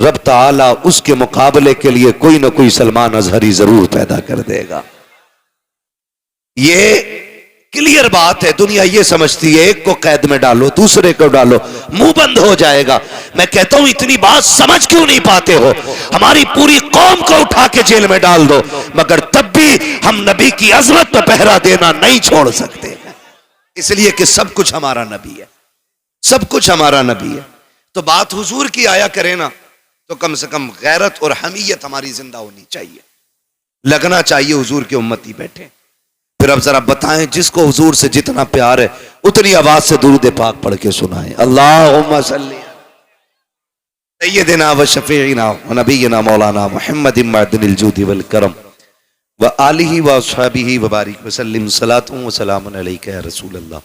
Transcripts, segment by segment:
रब ताला उसके मुकाबले के लिए कोई ना कोई सलमान अजहरी जरूर पैदा कर देगा। ये क्लियर बात है। दुनिया ये समझती है एक को कैद में डालो दूसरे को डालो मुंह बंद हो जाएगा। मैं कहता हूं इतनी बात समझ क्यों नहीं पाते हो? हमारी पूरी कौम को उठा के जेल में डाल दो मगर तब भी हम नबी की अजमत में पहरा देना नहीं छोड़ सकते, इसलिए कि सब कुछ हमारा नबी है, सब कुछ हमारा नबी है। तो बात हुजूर की आया करे ना तो कम से कम गैरत और हमीयत हमारी जिंदा होनी चाहिए, लगना चाहिए हुजूर के उम्मती बैठे। फिर अब जरा बताएं जिसको हुजूर से जितना प्यार है उतनी आवाज से दुरूद पाक पढ़ के सुनाएं। अल्लाहुम्मा सल्ली सय्यिदिना व शफीइना व नबीना मौलाना मुहम्मदिन मअदिनिल जूदी वल करम व आलिहि व अस्हाबिहि व बारिक व सल्लिम सलातु व सलामुन अलैका या रसूल अल्लाह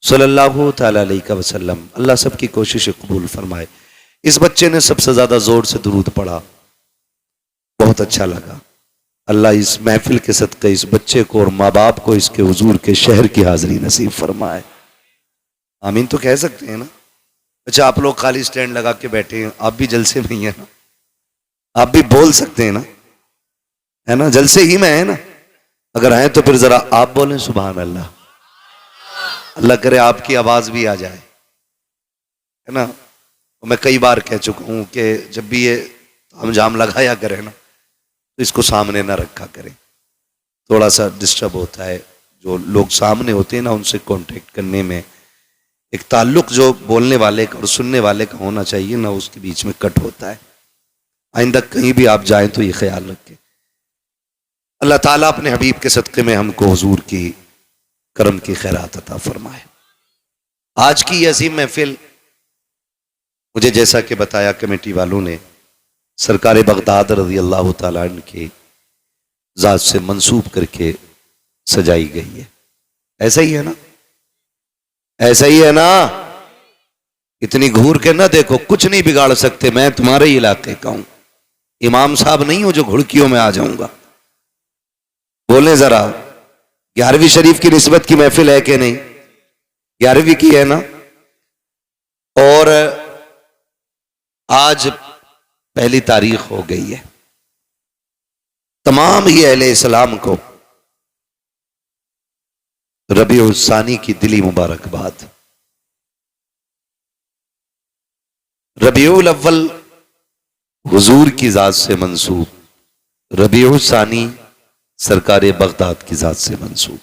सल्लल्लाहु तआला अलैहि वसल्लम। अल्लाह सबकी कोशिश कबूल फरमाए। इस बच्चे ने सबसे ज्यादा जोर से दुरूद पढ़ा, बहुत अच्छा लगा। अल्लाह इस महफिल के सदक़े इस बच्चे को और माँ बाप को इसके हुजूर के शहर की हाजिरी नसीब फरमाए। आमीन तो कह सकते हैं ना? अच्छा आप लोग खाली स्टैंड लगा के बैठे हैं, आप भी जलसे में ही है ना, आप भी बोल सकते हैं ना, है ना? जलसे ही में है ना? अगर हैं तो फिर जरा आप बोलें सुभान अल्लाह। अल्लाह करे आपकी आवाज भी आ जाए, है ना? मैं कई बार कह चुका हूं कि जब भी ये हम जाम लगाया करें ना तो इसको सामने ना रखा करें, थोड़ा सा डिस्टर्ब होता है। जो लोग सामने होते हैं ना उनसे कांटेक्ट करने में एक ताल्लुक जो बोलने वाले का और सुनने वाले का होना चाहिए ना, उसके बीच में कट होता है। आइंदा कहीं भी आप जाएं तो ये ख्याल रखें। अल्लाह ताला अपने हबीब के सदक़े में हमको हुजूर की करम की खैरात अता फरमाए। आज की ये अजीम महफिल मुझे जैसा कि बताया कमेटी वालों ने सरकार बगदाद रज़ी अल्लाह तआला अन्हु की ज़ात से मंसूब करके सजाई गई है। ऐसा ही है ना? ऐसा ही है ना? इतनी घूर के ना देखो, कुछ नहीं बिगाड़ सकते। मैं तुम्हारे ही इलाके का हूं, इमाम साहब नहीं हूं जो घुड़कियों में आ जाऊंगा। बोले जरा 11वीं शरीफ की निस्बत की महफिल है कि नहीं? 11वीं की है ना? और आज पहली तारीख हो गई है। तमाम ही अहले इस्लाम को रबीउल सानी की दिली मुबारकबाद। रबीउल अव्वल हुजूर की जात से मंसूब, रबीउल सानी सरकार बगदाद की जात से मंसूब।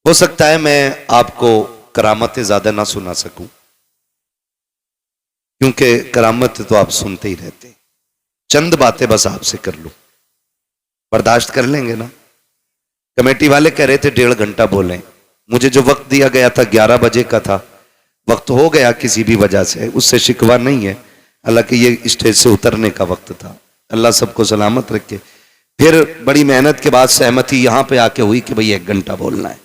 हो सकता है मैं आपको करामतें ज्यादा ना सुना सकूं क्योंकि करामत तो आप सुनते ही रहते। चंद बातें बस आपसे कर लूं, बर्दाश्त कर लेंगे ना? कमेटी वाले कह रहे थे 1.5 घंटा बोलें, मुझे जो वक्त दिया गया था 11 बजे का था, वक्त हो गया किसी भी वजह से, उससे शिकवा नहीं है। हालांकि ये स्टेज से उतरने का वक्त था। अल्लाह सबको सलामत रखे। फिर बड़ी मेहनत के बाद सहमति यहां पे आके हुई कि भाई 1 घंटा बोलना है।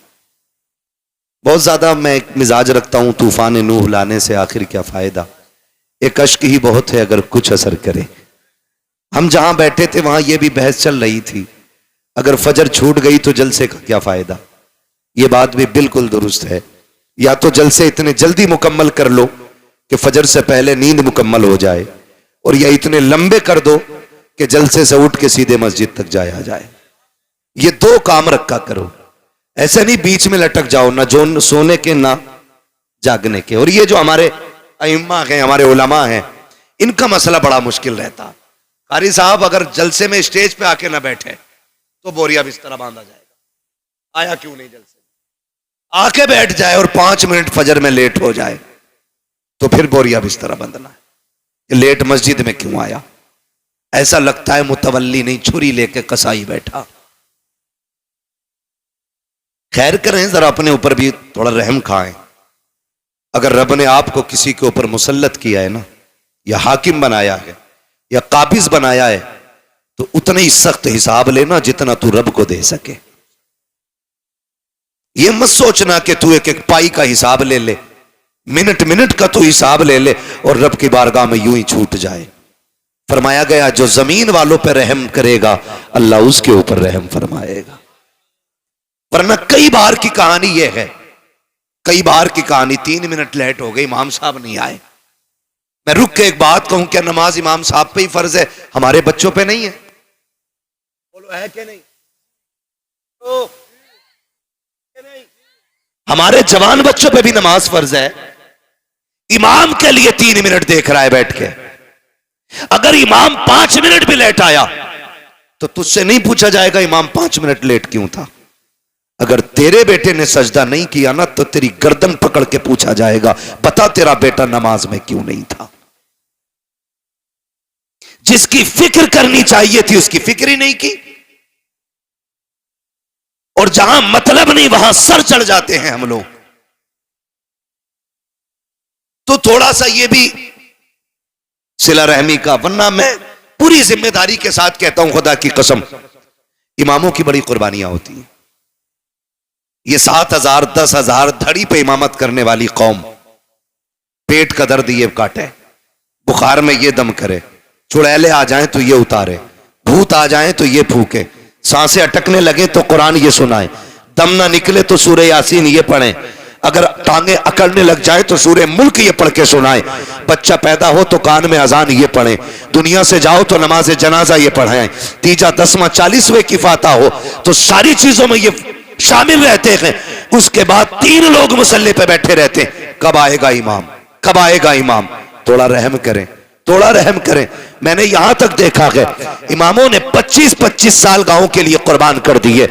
बहुत ज्यादा मैं एक मिजाज रखता हूं, तूफान नूह लाने से आखिर क्या फायदा, एक अश्क ही बहुत है अगर कुछ असर करे। हम जहां बैठे थे वहां ये भी बहस चल रही थी, अगर फजर छूट गई तो जलसे का क्या फायदा। ये बात भी बिल्कुल दुरुस्त है। या तो जलसे इतने जल्दी मुकम्मल कर लो कि फजर से पहले नींद मुकम्मल हो जाए, और या इतने लंबे कर दो कि जलसे से उठ के सीधे मस्जिद तक जाया जाए। ये 2 काम रखा करो, ऐसे नहीं बीच में लटक जाओ, ना जो सोने के ना जागने के। और ये जो हमारे अइम्मा हैं, हमारे उलमा हैं, इनका मसला बड़ा मुश्किल रहता। कारी साहब अगर जलसे में स्टेज पे आके ना बैठे तो बोरिया बिस्तरा बांधा जाएगा। आया क्यों नहीं जलसे? आके बैठ जाए और 5 मिनट फजर में लेट हो जाए तो फिर बोरिया बिस्तरा बंधना है। लेट मस्जिद में क्यों आया? ऐसा लगता है मुतवल्ली नहीं, छुरी लेके कसाई बैठा। खैर करें, जरा अपने ऊपर भी थोड़ा रहम खाएं। अगर रब ने आपको किसी के ऊपर मुसल्लत किया है ना, या हाकिम बनाया है या काबिज बनाया है, तो उतना ही सख्त हिसाब लेना जितना तू रब को दे सके। ये मत सोचना कि तू एक एक पाई का हिसाब ले ले, मिनट मिनट का तू हिसाब ले ले और रब की बारगाह में यूं ही छूट जाए। फरमाया गया जो जमीन वालों पर रहम करेगा अल्लाह उसके ऊपर रहम फरमाएगा। वरना कई बार की कहानी यह है, कई बार की कहानी 3 मिनट लेट हो गई, इमाम साहब नहीं आए, मैं रुक के एक बात कहूं, क्या नमाज इमाम साहब पे ही फर्ज है, हमारे बच्चों पे नहीं है? बोलो है कि नहीं? तो हमारे जवान बच्चों पे भी नमाज फर्ज है। इमाम के लिए 3 मिनट देख रहा है बैठ के, अगर इमाम 5 मिनट भी लेट आया तो तुझसे नहीं पूछा जाएगा इमाम 5 मिनट लेट क्यों था। अगर तेरे बेटे ने सजदा नहीं किया ना तो तेरी गर्दन पकड़ के पूछा जाएगा, बता तेरा बेटा नमाज में क्यों नहीं था। जिसकी फिक्र करनी चाहिए थी उसकी फिक्र ही नहीं की, और जहां मतलब नहीं वहां सर चढ़ जाते हैं हम लोग। तो थोड़ा सा ये भी सिला रहमी का, वरना मैं पूरी जिम्मेदारी के साथ कहता हूं, खुदा की कसम, इमामों की बड़ी कुर्बानियां होती हैं। ये 7,000 10,000 धड़ी पे इमामत करने वाली कौम, पेट का दर्द ये काटे, बुखार में ये दम करे, चुड़ैले आ जाएं तो ये उतारे, भूत आ जाएं तो ये फूके, सांसें अटकने लगे तो कुरान ये सुनाए, दम ना निकले तो सूरह यासीन ये पढ़े, अगर टांगे अकड़ने लग जाए तो सूरह मुल्क ये पढ़ के सुनाए, बच्चा पैदा हो तो कान में अजान ये पढ़े, दुनिया से जाओ तो नमाज जनाजा ये पढ़ाएं, तीजा 10वां 40वें की फाता हो, तो सारी चीजों में ये शामिल रहते हैं। उसके बाद 3 लोग मुसल्ले पे बैठे रहते हैं, कब आएगा इमाम, कब आएगा इमाम। थोड़ा रहम करें, थोड़ा रहम करें। मैंने यहां तक देखा है इमामों ने 25-25 साल गांव के लिए कुर्बान कर दिए,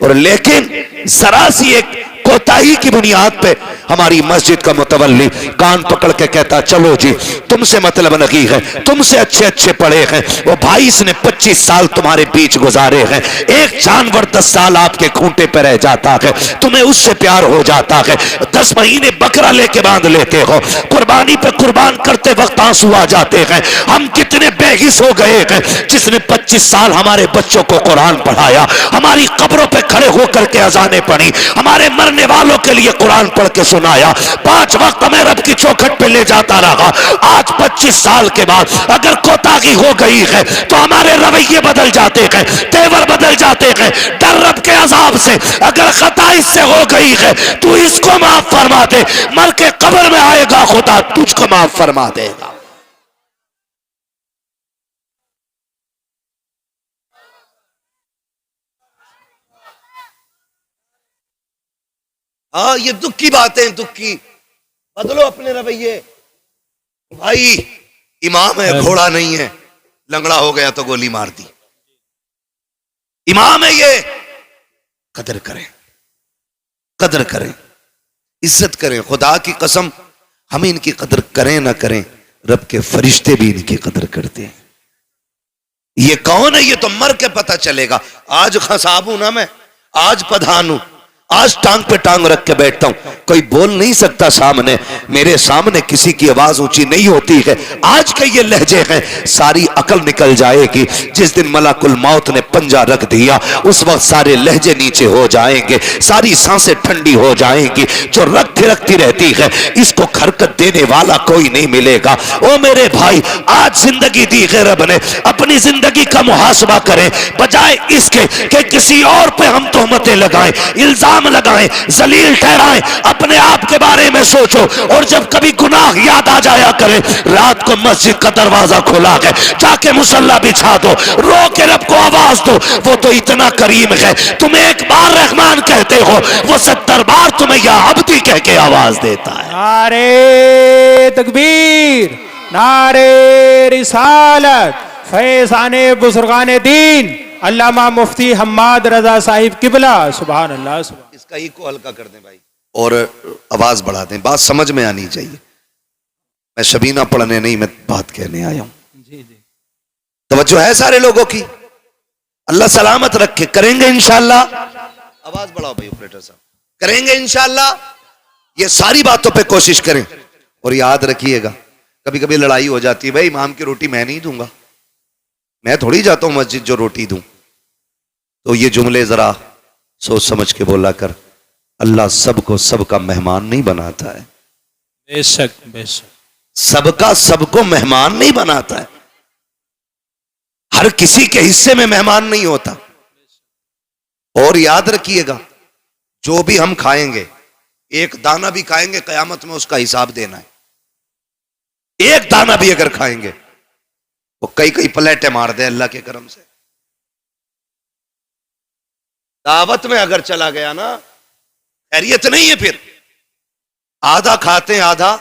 और लेकिन जरा सी एक कोताही की बुनियाद पे हमारी मस्जिद का मुतवल्ली कान पकड़ के कहता, चलो जी तुमसे मतलब नहीं है, तुमसे अच्छे अच्छे पढ़े हैं वो भाई, इसने 25 साल तुम्हारे बीच गुजारे हैं, एक जानवर 10 साल आपके खूंटे पे रह जाता है, तुम्हें उससे प्यार हो जाता है, 10 महीने बकरा लेके बांध लेते हो, कुर्बानी पे कुर्बान करते वक्त आंसू आ जाते हैं। हम कितने बेहिस हो गए हैं, जिसने 25 साल हमारे बच्चों को कुरान पढ़ाया, हमारी कब्रों पे खड़े होकर के अजानें पढ़ी, हमारे मरने वालों के लिए कुरान पढ़ के सुनाया, 5 वक्त हमें रब की चौखट पे ले जाता रहा। आज 25 साल के बाद अगर कोताही हो गई है तो हमारे रवैये बदल जाते हैं, तेवर बदल जाते हैं, डर रब के अजाब से। अगर खता इससे हो गई है तू इसको माफ फरमा दे, मर के कब्र में आएगा खुदा तुझको माफ फरमा देगा। हाँ, ये दुख की बातें हैं, दुख की। बदलो अपने रवैये। भाई इमाम है, घोड़ा नहीं है, लंगड़ा हो गया तो गोली मार दी। इमाम है ये, कदर करें, कदर करें, इज्जत करें। खुदा की कसम, हम इनकी कदर करें ना करें, रब के फरिश्ते भी इनकी कदर करते हैं। ये कौन है ये तो मर के पता चलेगा। आज खसाब हूं ना मैं, आज प्रधान हूं, आज टांग पे टांग रख के बैठता हूं, कोई बोल नहीं सकता सामने, मेरे सामने किसी की आवाज ऊंची नहीं होती है। आज के ये लहजे हैं, सारी अकल निकल जाएगी। जिस दिन मलाकुल मौत ने पंजा रख दिया उस वक्त सारे लहजे नीचे हो जाएंगे, सारी सांसें ठंडी हो जाएंगी। जो रखती रखती रहती है इसको हरकत देने वाला कोई नहीं मिलेगा। ओ मेरे भाई, आज जिंदगी दी है रब ने, अपनी जिंदगी का मुहासबा करें, बजाय इसके कि किसी और पे हम तोहमतें लगाएं, इल्जाम लगाएं, जलील ठहराएं। अपने आप के बारे में सोचो, और जब कभी गुनाह याद आ जाया करे, रात को मस्जिद का दरवाजा खुला है, जाके मुसल्ला बिछा दो, रो के रब को आवाज दो। वो तो इतना करीम है, तुम एक बार रहमान कहते हो, वो 70 बार तुम्हें या अब्दी कह के आवाज देता है। नारे तकबीर, नारे रिसालत, फैज़ाने बुजुर्गाने दीन, अल्लामा मुफ्ती हम्माद रजा साहिब किबला, सुभान अल्लाह। इसका ही को हल्का कर दें भाई, और आवाज बढ़ा दें, बात समझ में आनी चाहिए। मैं शबीना पढ़ने नहीं, मैं बात कहने आया हूं। जी जी, तवज्जो है सारे लोगों की? अल्लाह सलामत रखे। करेंगे इंशाअल्लाह। आवाज बढ़ाओ भाई ऑपरेटर साहब। करेंगे इंशाअल्लाह। ये सारी बातों पे कोशिश करें, और याद रखिएगा कभी कभी लड़ाई हो जाती है, भाई इमाम की रोटी मैं नहीं दूंगा, मैं थोड़ी जाता हूं मस्जिद जो रोटी दूं। तो ये जुमले जरा सोच समझ के बोला कर। अल्लाह सबको सबका मेहमान नहीं बनाता है, बेशक बेशक, सबका सबको मेहमान नहीं बनाता है, हर किसी के हिस्से में मेहमान नहीं होता। और याद रखिएगा, जो भी हम खाएंगे, एक दाना भी खाएंगे, कयामत में उसका हिसाब देना है। एक दाना भी अगर खाएंगे वो कई कई प्लेटें मार दे अल्लाह के करम से। दावत में अगर चला गया ना, खैरियत नहीं है फिर। आधा खाते हैं आधा।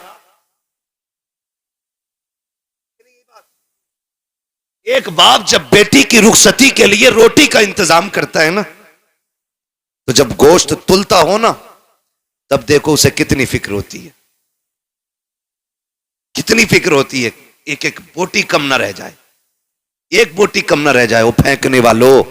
एक बाप जब बेटी की रुखसती के लिए रोटी का इंतजाम करता है ना, तो जब गोश्त तुलता हो ना, तब देखो उसे कितनी फिक्र होती है, कितनी फिक्र होती है। एक एक बोटी कम ना रह जाए, एक बोटी कम ना रह जाए। वो फेंकने वालों,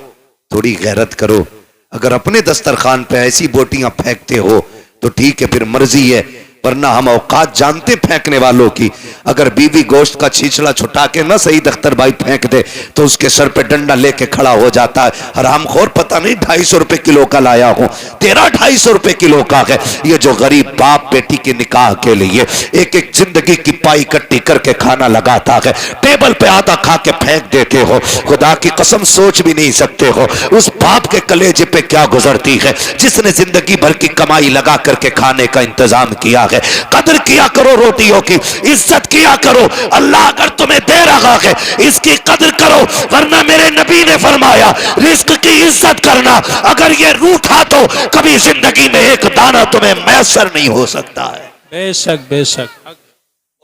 थोड़ी गैरत करो। अगर अपने दस्तरखान पे ऐसी बोटियां फेंकते हो तो ठीक है, फिर मर्जी है, वरना हम औकात जानते फेंकने वालों की। अगर बीवी गोश्त का छीछड़ा छुटा के ना सईद अख्तर भाई फेंक दे तो उसके सर पे डंडा लेके खड़ा हो जाता है। हरामखोर पता नहीं 250 रुपए किलो का लाया हूं, तेरा 250 रुपए किलो का है। ये जो गरीब बाप बेटी के निकाह के लिए एक एक जिंदगी की पाई इकट्ठी करके खाना लगाता है, टेबल पे आधा खा के फेंक देते हो। खुदा की कसम सोच भी नहीं सकते हो उस बाप के कलेजे पे क्या गुजरती है जिसने जिंदगी भर की कमाई लगा करके खाने का इंतजाम किया है। कदर किया करो रोटियों की, इज्जत किया करो। अल्लाह अगर तुम्हें दे रहा है इसकी कदर करो, वरना मेरे नबी ने फरमाया रिस्क की इज्जत करना। अगर ये रूठा तो कभी जिंदगी में एक दाना तुम्हें मैसर नहीं हो सकता है। बेशक बेशक।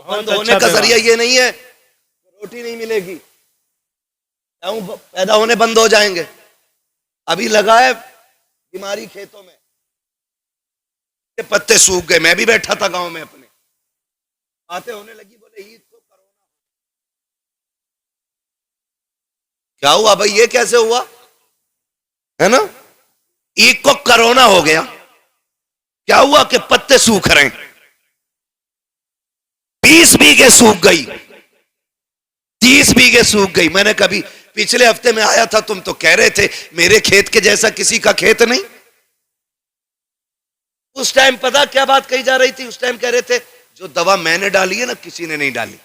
बंद होने का जरिया ये नहीं है रोटी नहीं मिलेगी, पैदा होने बंद हो जाएंगे। अभी लगा है बीमारी खेतों में, पत्ते सूख गए। मैं भी बैठा था गांव में अपने, बातें होने लगी, बोले ईद को कोरोना। क्या हुआ भाई, ये कैसे हुआ है ना? ईद को कोरोना हो गया। क्या हुआ कि पत्ते सूख रहे हैं। 20 बीघे सूख गई, 30 बीघे सूख गई। मैंने कभी पिछले हफ्ते में आया था, तुम तो कह रहे थे मेरे खेत के जैसा किसी का खेत नहीं। उस टाइम पता क्या बात कही जा रही थी? उस टाइम कह रहे थे जो दवा मैंने डाली है ना किसी ने नहीं डाली।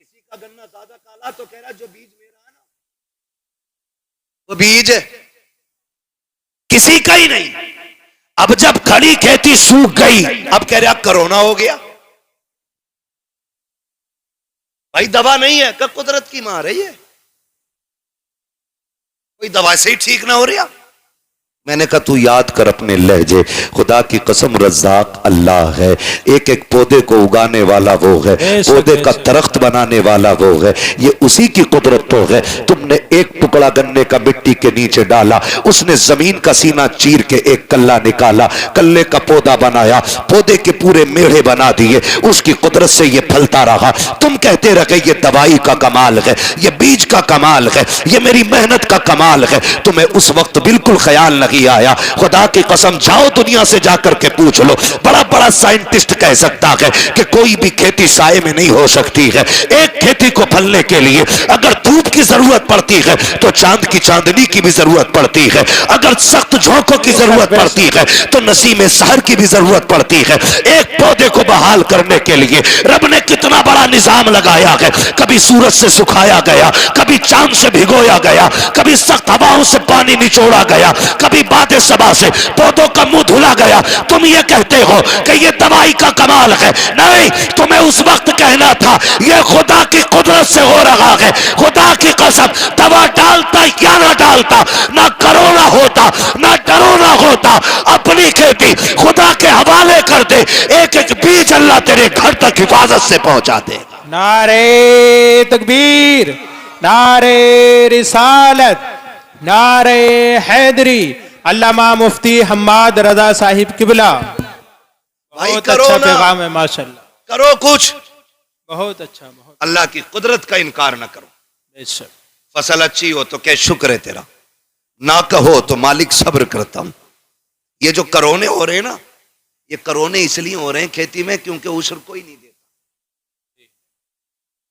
किसी का गन्ना ज्यादा काला तो कह रहा जो बीज मेरा है ना वो बीज है, किसी का ही नहीं। अब जब खड़ी खेती सूख गई, अब कह रहा कोरोना हो गया। भाई दवा नहीं है, क्या कुदरत की मार है ये? कोई दवा से ही ठीक ना हो रहा। मैंने कहा तू याद कर अपने लहजे, खुदा की कसम रज़्ज़ाक अल्लाह है। एक एक पौधे को उगाने वाला वो है, पौधे का दरख्त बनाने वाला वो है। ये उसी की कुदरत तो है। तुमने एक टुकड़ा गन्ने का मिट्टी के नीचे डाला, उसने जमीन का सीना चीर के एक कल्ला निकाला, कल्ले का पौधा बनाया, पौधे के पूरे मेढ़े बना दिए, उसकी कुदरत से ये फलता रहा। तुम कहते रहे ये दवाई का कमाल है, ये बीज का कमाल है, ये मेरी मेहनत का कमाल है। तुम्हें उस वक्त बिल्कुल ख्याल नहीं आया। खुदा की कसम जाओ दुनिया से जाकर के पूछ लो, बड़ा बड़ा साइंटिस्ट कह सकता है कि कोई भी खेती साए में नहीं हो सकती है। एक खेती को फलने के लिए अगर धूप की जरूरत पड़ती है तो चांद की चांदनी की भी जरूरत पड़ती है। अगर सख्त झोंकों की जरूरत पड़ती है तो नसीम सहर की भी जरूरत पड़ती है। एक पौधे को बहाल करने के लिए रब ने कितना बड़ा निजाम लगाया है। कभी सूरज से सुखाया गया, कभी चांद से भिगोया गया, कभी सख्त हवाओं से पानी निचोड़ा गया, कभी बादे सबा से पौधों का मुंह धुला गया। तुम ये कहते हो कि ये दवाई का कमाल है। नहीं, तुम्हें उस वक्त कहना था ये खुदा की कुदरत से हो रहा है। खुदा की कसम दवा डालता या ना डालता, ना कोरोना होता ना डरोना होता। अपनी खेती खुदा के हवाले कर दे, एक एक बीज अल्लाह तेरे घर तक हिफाजत से पहुंचा दे। नारे तकबीर, नारे रिसालत, नारे हैदरी। अल्लामा मुफ्ती हम्माद रजा साहिब किबला। बहुत अच्छा पैगाम है माशाल्लाह। करो कुछ, बहुत अच्छा, बहुत अल्लाह की कुदरत का इनकार ना करो। बेशक। फसल अच्छी हो तो क्या शुक्र है तेरा, ना कहो तो मालिक सब्र करता हूं। ये जो करोने हो रहे हैं ना, ये करोने इसलिए हो रहे हैं खेती में क्योंकि उशर कोई नहीं देता।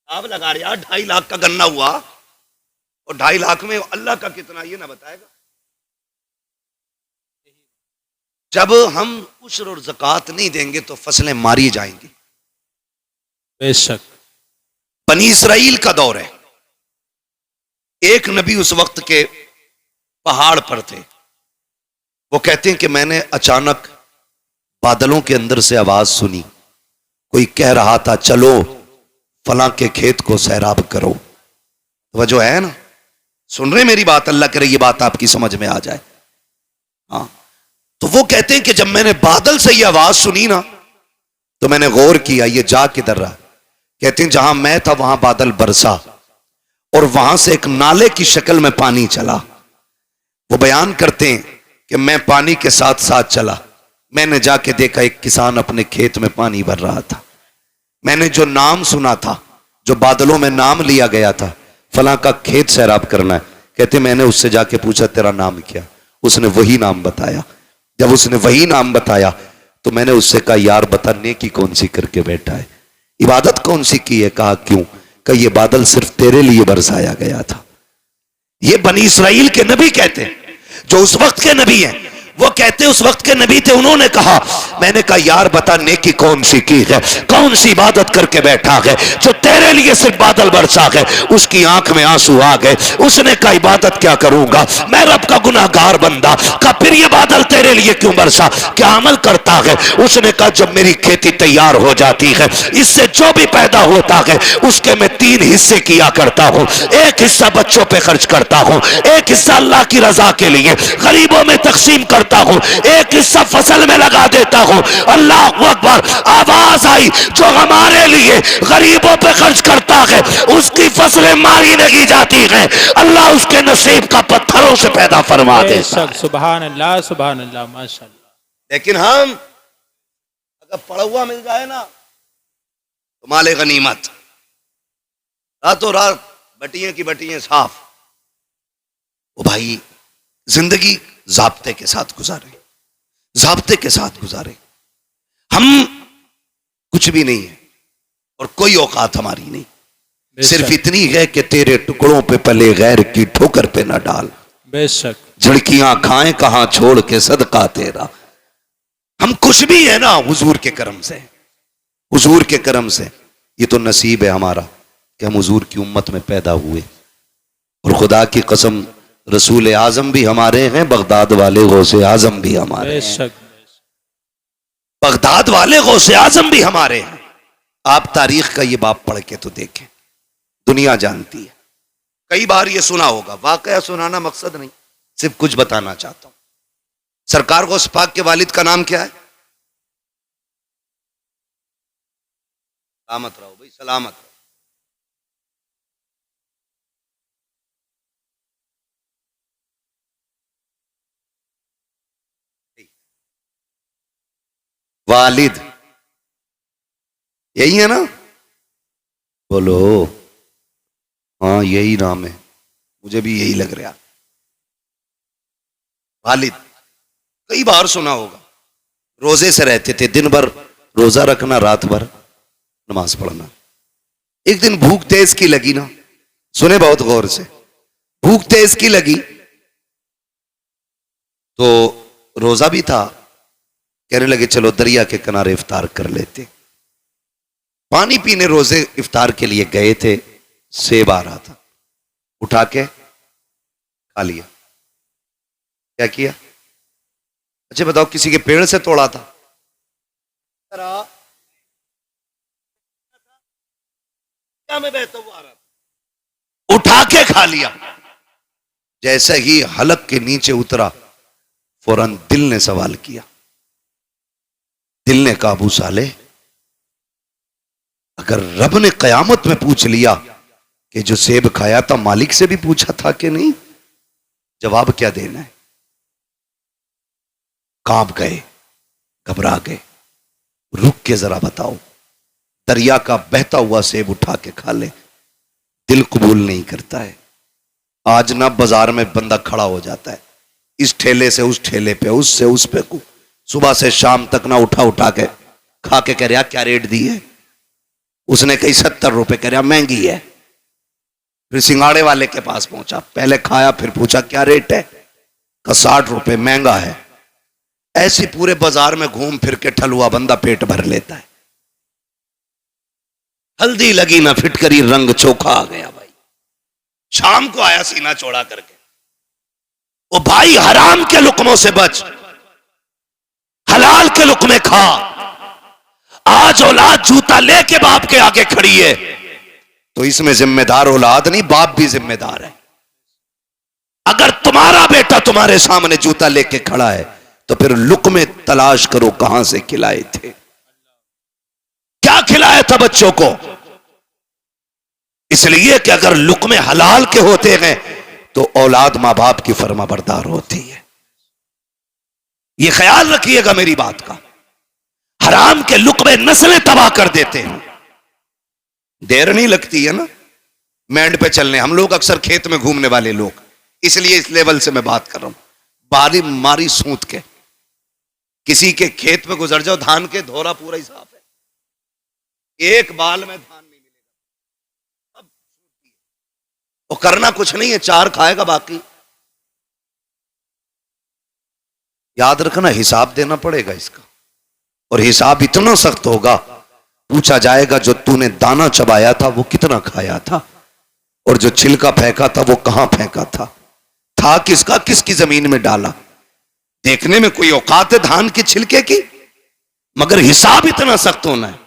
आप लगा रहे 2.5 लाख का गन्ना हुआ और 2.5 लाख में अल्लाह का कितना ये ना बताएगा। जब हम उशर और ज़कात नहीं देंगे तो फसलें मारी जाएंगी। बेशक। बनी इसराइल का दौर है। एक नबी उस वक्त के पहाड़ पर थे। वो कहते हैं कि मैंने अचानक बादलों के अंदर से आवाज सुनी कोई कह रहा था चलो फलां के खेत को सैराब करो। वजह है ना, सुन रहे मेरी बात? अल्लाह करे ये बात आपकी समझ में आ जाए। हाँ, तो वो कहते हैं कि जब मैंने बादल से ये आवाज सुनी ना तो मैंने गौर किया ये जा किधर रहा। कहते हैं जहां मैं था वहां बादल बरसा और वहां से एक नाले की शक्ल में पानी चला। वो बयान करते हैं कि मैं पानी के साथ साथ चला, मैंने जाके देखा एक किसान अपने खेत में पानी भर रहा था। मैंने जो नाम सुना था, जो बादलों में नाम लिया गया था, फलां का खेत सैराब करना है, कहते मैंने उससे जाके पूछा तेरा नाम क्या? उसने वही नाम बताया। जब उसने वही नाम बताया तो मैंने उससे कहा यार बता नेकी कौन सी करके बैठा है, इबादत कौन सी की है? कहा क्यों? कहा ये बादल सिर्फ तेरे लिए बरसाया गया था। ये बनी इस्राइल के नबी कहते हैं, जो उस वक्त के नबी हैं, वो कहते उस वक्त के नबी थे। उन्होंने कहा, मैंने कहा यार बता नेकी कौन सी की है, कौन सी इबादत करके बैठा है जो तेरे लिए सिर्फ बादल बरसा है? उसकी आंख में आंसू आ गए। उसने कहा इबादत क्या करूंगा, मैं रब का गुनाहगार बंदा। कहा फिर ये बादल तेरे लिए क्यों बरसा, क्या अमल करता है? उसने कहा जब मेरी खेती तैयार हो जाती है, इससे जो भी पैदा होता है उसके मैं 3 हिस्से किया करता हूं। एक हिस्सा बच्चों पे खर्च करता हूं, एक हिस्सा अल्लाह की रजा के लिए गरीबों में तकसीम करता हूं, एक हिस्सा फसल में लगा देता हूं। अल्लाह अकबर। आवाज आई जो हमारे लिए गरीबों पे खर्च करता है उसकी फसलें मारी नहीं जाती हैं, अल्लाह उसके नसीब का पत्थरों से पैदा फरमा देता है। सुभान अल्लाह, सुभान अल्लाह, माशाअल्लाह। लेकिन हम अगर पड़ा हुआ मिल जाए ना तो माले गनीमत, रातों रात बटियां की बटियां साफ। ओ भाई जिंदगी ज़ाब्ते के साथ गुजारे, ज़ाब्ते के साथ गुजारे। हम कुछ भी नहीं है और कोई औकात हमारी नहीं, सिर्फ इतनी है कि तेरे टुकड़ों पे पले गैर की ठोकर पे न डाल। बेशक झड़कियां खाएं कहां छोड़ के सदका तेरा। हम खुश भी है ना हुजूर के करम से, हुजूर के करम से। ये तो नसीब है हमारा कि हम हुजूर की उम्मत में पैदा हुए। और खुदा की कसम रसूल आजम भी हमारे हैं, बगदाद वाले गौसे आजम भी हमारे हैं, बगदाद वाले गौसे आजम भी हमारे हैं। आप तारीख का ये बाप पढ़ के तो देखें, दुनिया जानती है। कई बार ये सुना होगा, वाकया सुनाना मकसद नहीं, सिर्फ कुछ बताना चाहता हूं। सरकार गौस पाक के वालिद का नाम क्या है? सलामत रहो भाई, सलामत रहो। वालिद यही है ना? बोलो। हाँ यही नाम है, मुझे भी यही लग रहा। वालिद कई बार सुना होगा। रोजे से रहते थे, दिन भर रोजा रखना, रात भर नमाज पढ़ना। एक दिन भूख तेज की लगी ना, सुने बहुत गौर से, भूख तेज की लगी तो रोजा भी था, कहने लगे चलो दरिया के किनारे इफ्तार कर लेते। पानी पीने रोजे इफ्तार के लिए गए थे, सेब आ रहा था, उठा के खा लिया। क्या किया? अच्छा बताओ, किसी के पेड़ से तोड़ा था? क्या मैं बहता हुआ आ रहा था, उठा के खा लिया। जैसे ही हलक के नीचे उतरा, फौरन दिल ने सवाल किया। दिल ने कहा, अबू साले, अगर रब ने कयामत में पूछ लिया कि जो सेब खाया था मालिक से भी पूछा था कि नहीं, जवाब क्या देना है? कांप गए, घबरा गए। रुक के जरा बताओ, दरिया का बहता हुआ सेब उठा के खा ले, दिल कबूल नहीं करता है। आज ना बाजार में बंदा खड़ा हो जाता है, इस ठेले से उस ठेले पे, उससे उस पे, सुबह से शाम तक ना उठा उठा के खा के कह रहा क्या रेट दी है? उसने कही 70 रुपए, कह रहा महंगी है। फिर सिंगाड़े वाले के पास पहुंचा, पहले खाया फिर पूछा क्या रेट है? का 60 रुपए, महंगा है। ऐसी पूरे बाजार में घूम फिर के ठलुआ बंदा पेट भर लेता है। हल्दी लगी ना फिटकरी, रंग चोखा आ गया भाई। शाम को आया सीना चौड़ा करके, ओ भाई हराम के लुकमों से बच, हलाल के लुकमे खा। आज औलाद जूता लेके बाप के आगे खड़ी है, तो इसमें जिम्मेदार औलाद नहीं, बाप भी जिम्मेदार है। अगर तुम्हारा बेटा तुम्हारे सामने जूता लेके खड़ा है तो फिर लुक्मे तलाश करो, कहां से खिलाए थे, क्या खिलाया था बच्चों को। इसलिए कि अगर लुक्मे हलाल के होते हैं तो औलाद मां बाप की फर्माबरदार होती है। यह ख्याल रखिएगा मेरी बात का। हराम के लुक्मे नस्लें तबाह कर देते हैं। देर नहीं लगती है ना मैंड पे चलने। हम लोग अक्सर खेत में घूमने वाले लोग, इसलिए इस लेवल से मैं बात कर रहा हूं। बारी मारी सूत के किसी के खेत में गुजर जाओ, धान के धोरा पूरा ही साफ है, एक बाल में धान नहीं मिलेगा। अब वो करना कुछ नहीं है, चार खाएगा बाकी। याद रखना हिसाब देना पड़ेगा इसका, और हिसाब इतना सख्त होगा, पूछा जाएगा जो तूने दाना चबाया था वो कितना खाया था, और जो छिलका फेंका था वो कहां फेंका था किसका, किसकी जमीन में डाला। देखने में कोई औकात है धान के छिलके की, मगर हिसाब इतना सख्त होना है।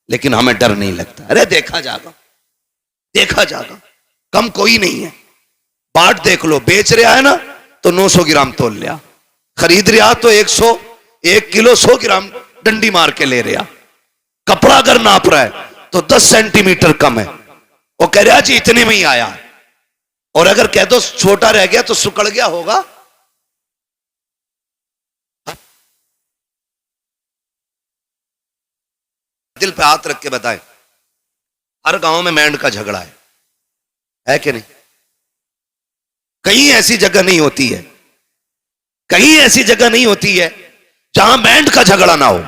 लेकिन हमें डर नहीं लगता, अरे देखा जाएगा, देखा जाएगा, कम कोई नहीं है। बाट देख लो, बेच रहा है ना तो 900 ग्राम तोल लिया, खरीद रहा तो 1 किलो 100 ग्राम डंडी मार के ले रहा। कपड़ा अगर नाप रहा है तो 10 सेंटीमीटर कम है, वो कह रहा जी इतने में ही आया है। और अगर कह दो छोटा रह गया तो सुकड़ गया होगा। दिल पे हाथ रख के बताएं, हर गांव में मैंड का झगड़ा है कि नहीं? कहीं ऐसी जगह नहीं होती है, कहीं ऐसी जगह नहीं होती है जहां मैंड का झगड़ा ना हो।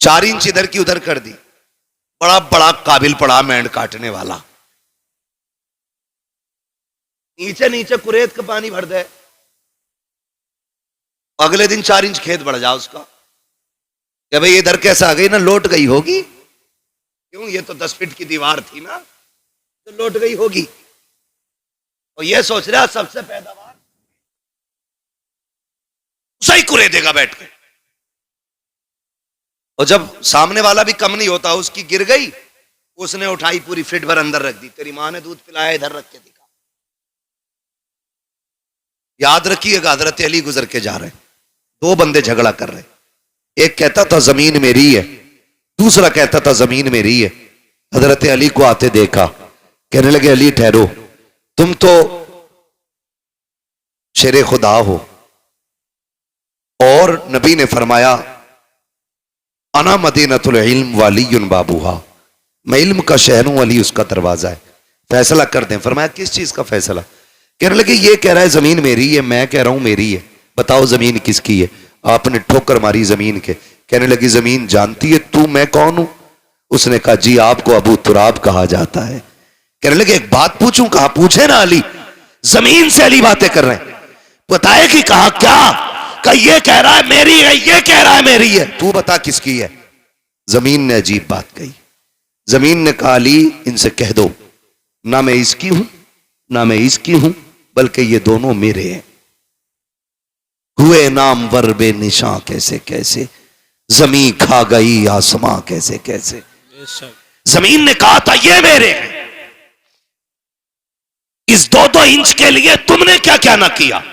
4 इंच इधर की उधर कर दी, बड़ा बड़ा काबिल पड़ा मैंड काटने वाला, नीचे नीचे कुरेत का पानी भर दे, अगले दिन 4 इंच खेत बढ़ जाओ उसका, क्या भाई इधर कैसे आ गई ना, लौट गई होगी। क्यों, ये तो 10 फीट की दीवार थी ना, तो लौट गई होगी। और ये सोच रहा सबसे पैदावार सही कुरे देगा बैठ के, और जब सामने वाला भी कम नहीं होता, उसकी गिर गई, उसने उठाई पूरी फीट भर अंदर रख दी, तेरी मां ने दूध पिलाया इधर रख के दिखा। याद रखिएगा, हजरत अली गुजर के जा रहे, 2 बंदे झगड़ा कर रहे, एक कहता था जमीन मेरी है, दूसरा कहता था जमीन मेरी है। हजरत अली को आते देखा, कहने लगे अली ठहरो, तुम तो शेरे खुदा हो, और नबी ने फरमाया अना मदीनतुल इल्म वालियुन बाबूहा, मैं इल्म का शहर हूं, अली उसका दरवाजा है, फैसला कर दें। फरमाया किस चीज का फैसला? कहने लगे ये कह रहा है जमीन मेरी है, मैं कह रहा हूं मेरी है, बताओ जमीन किसकी है? आपने ठोकर मारी जमीन के। कहने लगी जमीन जानती है तू मैं कौन हूं? उसने कहा जी आपको अबू तुराब कहा जाता है। कहने लगे एक बात पूछूं? कहा पूछे ना अली। जमीन से अली बातें कर रहे हैं, बताए कि कहा क्या? कहा ये कह रहा है मेरी है, ये कह रहा है मेरी है, तू बता किसकी है? जमीन ने अजीब बात कही। जमीन ने कहा अली इनसे कह दो ना मैं इसकी हूं ना मैं इसकी हूं, बल्कि ये दोनों मेरे हैं। हुए नाम वर बे निशां कैसे कैसे, जमीन खा गई आसमां कैसे कैसे। जमीन ने कहा था ये मेरे हैं, इस 2-2 इंच के लिए तुमने क्या क्या ना किया।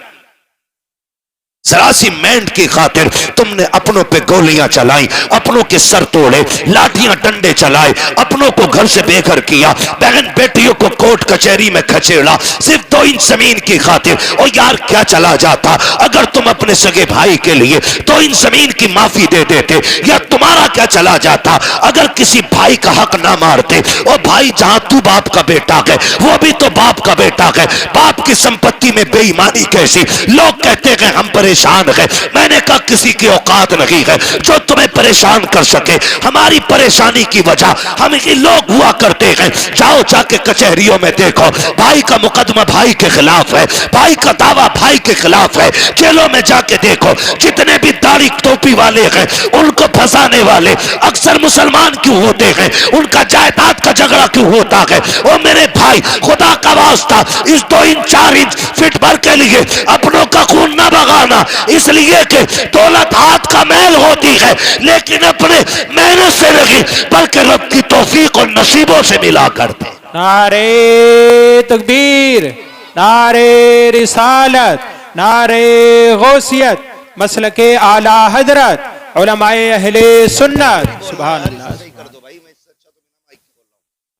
जरा सी मेंढ की खातिर तुमने अपनों पे गोलियां चलाई, अपनों के सर तोड़े, लाठियां डंडे चलाए, अपनों को घर से बेघर किया, बहन बेटियों को कोर्ट कचहरी में खचेड़ा, सिर्फ 2 इंच जमीन की खातिर। और यार क्या चला जाता अगर तुम अपने सगे भाई के लिए 2 इंच जमीन की माफी दे देते, या तुम्हारा क्या चला जाता अगर किसी भाई का हक ना मारते। और भाई जहां तू बाप का बेटा है वो भी तो बाप का बेटा है, बाप की संपत्ति में बेईमानी कैसी। लोग कहते हैं हम परेशान है, मैंने कहा किसी की औकात नहीं है जो तुम्हें परेशान कर सके। हमारी परेशानी की वजह हम ही लोग हुआ करते हैं। जाओ जाके कचहरियों में देखो, भाई का मुकदमा भाई के खिलाफ है, भाई का दावा भाई के खिलाफ है। जेलों में जाके देखो जितने भी दाढ़ी टोपी वाले हैं उनको फंसाने वाले अक्सर मुसलमान क्यों होते हैं, उनका जायदाद का झगड़ा क्यों होता है। और मेरे भाई खुदा का वास्ता इस 2 इंच 4 इंच फिट भर के लिए अपनों का खून ना बगाना, इसलिए कि दौलत हाथ का मैल होती है लेकिन अपने मेहनत से नहीं बल्कि रब की तौफीक और नसीबों से मिला करते। नारे तकबीर, नारे रिसालत, नारे गौसियत, मसलके आला हजरत, उलमाए अहले सुन्नत। सुभान अल्लाह।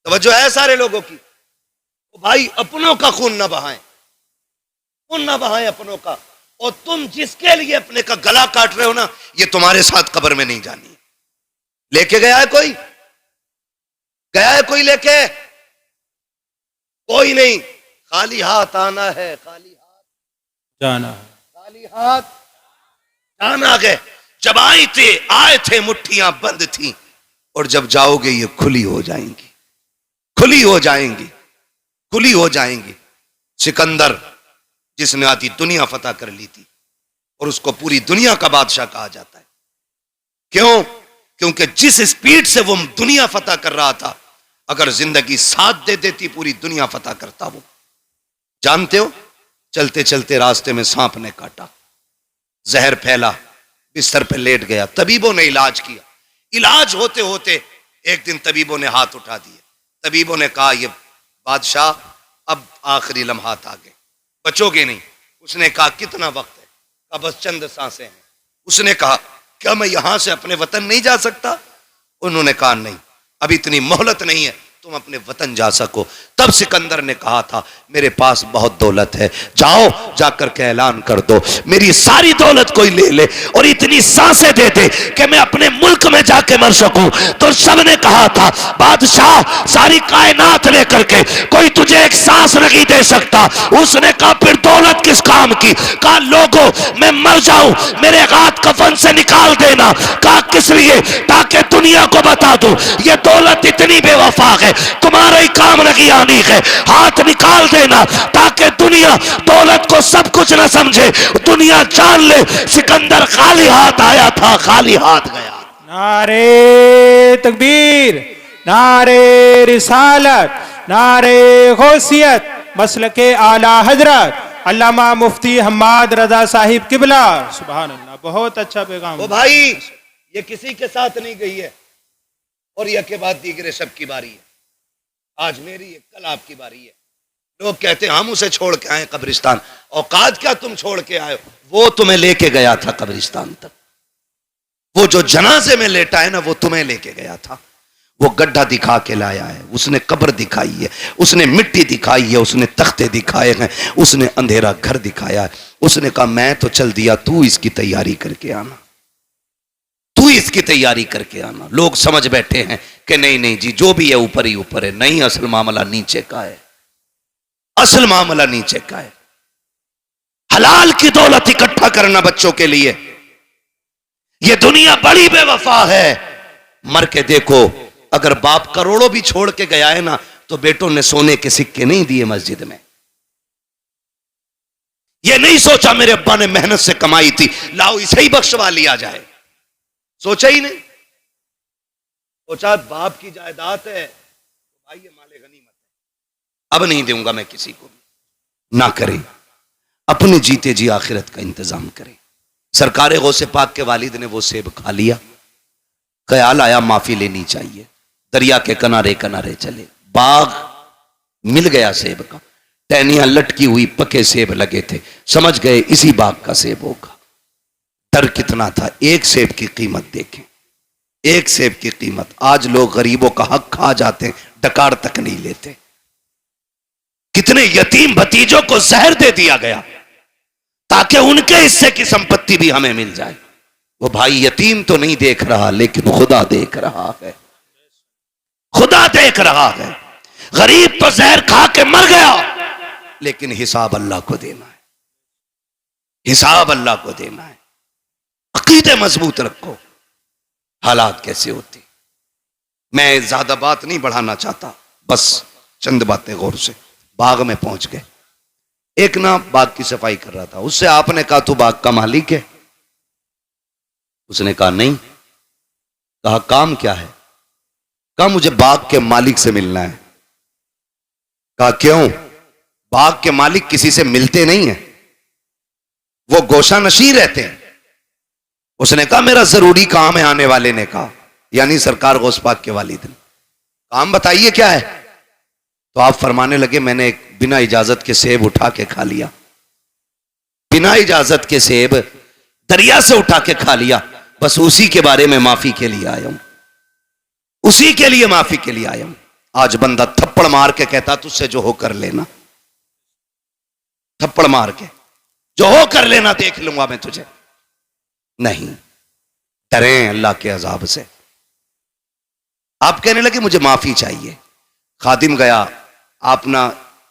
तवज्जो है सारे लोगों की। तो भाई अपनों का खून ना बहाएं, खून ना बहाएं अपनों का। और तुम जिसके लिए अपने का गला काट रहे हो ना, ये तुम्हारे साथ कब्र में नहीं जानी है। लेके गया है कोई? गया है कोई लेके? कोई नहीं। खाली हाथ आना है, खाली हाथ जाना है। खाली हाथ जाना है। जब आए थे मुट्ठियां बंद थी, और जब जाओगे ये खुली हो जाएंगी, खुली हो जाएंगी, खुली हो जाएंगी। सिकंदर जिसने आधी दुनिया फतह कर ली थी, और उसको पूरी दुनिया का बादशाह कहा जाता है। क्यों? क्योंकि जिस स्पीड से वो दुनिया फतह कर रहा था, अगर जिंदगी साथ दे देती पूरी दुनिया फतह करता वो। जानते हो, चलते चलते रास्ते में सांप ने काटा, जहर फैला, बिस्तर पे लेट गया। तबीबों ने इलाज किया, इलाज होते होते एक दिन तबीबों ने हाथ उठा दिए। तबीबों ने कहा, ये बादशाह अब आखिरी लम्हात आ गए, बचोगे नहीं। उसने कहा, कितना वक्त है? कहा, बस चंद सांसें हैं। उसने कहा, क्या मैं यहां से अपने वतन नहीं जा सकता? उन्होंने कहा, नहीं, अभी इतनी मोहलत नहीं है तुम अपने वतन जा सको। तब सिकंदर ने कहा था, मेरे पास बहुत दौलत है, जाओ जाकर के ऐलान कर दो मेरी सारी दौलत कोई ले ले और इतनी सांसें दे दे कि मैं अपने मुल्क में जाके मर सकूं। तो सबने कहा था, बादशाह सारी कायनात लेकर के कोई तुझे एक सांस नहीं दे सकता। उसने कहा, फिर दौलत किस काम की? कहा, लोगों मैं मर जाऊं, मेरे हाथ कफन से निकाल देना। कहा, किस लिए? ताकि दुनिया को बता दूं ये दौलत इतनी बेवफा है, तुम्हारा ही काम नहीं आनी है। हाथ निकाल देना ताकि दुनिया दौलत को सब कुछ न समझे, दुनिया जान ले सिकंदर खाली हाथ आया था, खाली हाथ गया। नारे तकबीर, नारे रिसालत, नारे गौसियत, मसलके आला हजरत अल्लामा मुफ्ती हम्माद रजा साहिब किबला। सुभान अल्लाह। बहुत अच्छा पैगाम। ओ भाई, ये किसी के साथ नहीं गई है, और यह के बाद दीगरे सब की बारी है। आज मेरी है, कल आपकी बारी है। लोग कहते हैं हम उसे छोड़ के आए कब्रिस्तान। औकात क्या तुम छोड़ के आए? वो तुम्हें लेके गया था कब्रिस्तान तक। वो जो जनाजे में लेटा है ना, वो तुम्हें लेके गया था। वो गड्ढा दिखा के लाया है, उसने कब्र दिखाई है, उसने मिट्टी दिखाई है, उसने तख्ते दिखाए हैं, उसने अंधेरा घर दिखाया है। उसने कहा, मैं तो चल दिया, तू इसकी तैयारी करके आना, तू इसकी तैयारी करके आना। लोग समझ बैठे हैं कि नहीं नहीं जी, जो भी है ऊपर ही ऊपर है। नहीं, असल मामला नीचे का है, असल मामला नीचे का है। हलाल की दौलत इकट्ठा करना बच्चों के लिए। यह दुनिया बड़ी बेवफा है। मर के देखो, अगर बाप करोड़ों भी छोड़ के गया है ना, तो बेटों ने सोने के सिक्के नहीं दिए मस्जिद में। यह नहीं सोचा मेरे अब्बा ने मेहनत से कमाई थी, लाओ इसे ही बख्शवा लिया जाए। सोचा ही नहीं। सोचा बाप की जायदाद है, भाई ये माले गनीमत है, अब नहीं दूंगा मैं किसी को भी। ना करें, अपने जीते जी आखिरत का इंतजाम करें। सरकारे गौसे पाक के वालिद ने वो सेब खा लिया, ख्याल आया माफी लेनी चाहिए। दरिया के किनारे किनारे चले, बाग मिल गया सेब का, टहनियां लटकी हुई पके सेब लगे थे। समझ गए इसी बाग का सेब होगा। डर कितना था। एक सेब की कीमत देखें, एक सेब की कीमत। आज लोग गरीबों का हक खा जाते हैं, डकार तक नहीं लेते। कितने यतीम भतीजों को जहर दे दिया गया ताकि उनके हिस्से की संपत्ति भी हमें मिल जाए। वो भाई यतीम तो नहीं देख रहा, लेकिन खुदा देख रहा है, खुदा देख रहा है। गरीब तो जहर खा के मर गया, लेकिन हिसाब अल्लाह को देना है, हिसाब अल्लाह को देना है। अकीदे मजबूत रखो। हालात कैसे होते, मैं ज्यादा बात नहीं बढ़ाना चाहता, बस चंद बातें गौर से। बाग में पहुंच गए, एक ना बाग की सफाई कर रहा था, उससे आपने कहा तू बाग का मालिक है? उसने कहा नहीं। कहा काम क्या है? कहा मुझे बाग के मालिक से मिलना है। कहा क्यों? बाग के मालिक किसी से मिलते नहीं है, वो गोशा नशीं रहते हैं। उसने कहा मेरा जरूरी काम है। आने वाले ने कहा, यानी सरकार गौस पाक के वालिद, काम बताइए क्या है। तो आप फरमाने लगे मैंने एक बिना इजाजत के सेब उठा के खा लिया, बिना इजाजत के सेब दरिया से उठा के खा लिया, बस उसी के बारे में माफी के लिए आया हूं, उसी के लिए माफी के लिए आया हूं। आज बंदा थप्पड़ मार के कहता तुझसे जो हो कर लेना, थप्पड़ मार के जो हो कर लेना, देख लूंगा मैं तुझे। नहीं, डरे अल्लाह के अजाब से। आप कहने लगे मुझे माफी चाहिए। खादिम गया, आप ना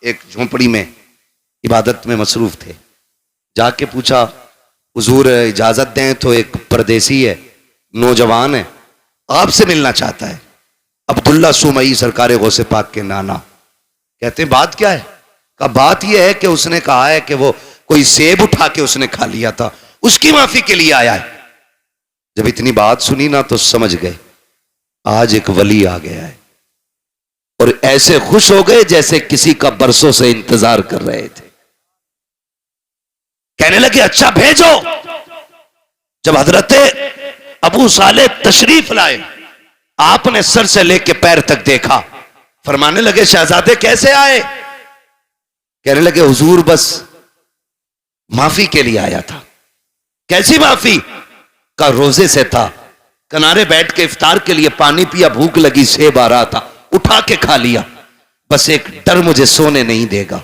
एक झोंपड़ी में इबादत में मसरूफ थे, जाके पूछा हुजूर इजाजत दें तो एक परदेसी है, नौजवान है, आपसे मिलना चाहता है। अब्दुल्ला सुमई सरकार गौसे पाक के नाना कहते हैं बात क्या है। का बात यह है कि उसने कहा है कि वो कोई सेब उठा के उसने खा लिया था, उसकी माफी के लिए आया है। जब इतनी बात सुनी ना तो समझ गए आज एक वली आ गया है, और ऐसे खुश हो गए जैसे किसी का बरसों से इंतजार कर रहे थे। कहने लगे अच्छा भेजो। जब हजरत अबू साले तशरीफ लाए, आपने सर से लेके पैर तक देखा, फरमाने लगे शहजादे कैसे आए। कहने लगे हुजूर बस माफी के लिए आया था। कैसी माफी। का रोजे से था, किनारे बैठ के इफ्तार के लिए पानी पिया, भूख लगी, सेब आ रहा था, उठा के खा लिया, बस एक डर मुझे सोने नहीं देगा।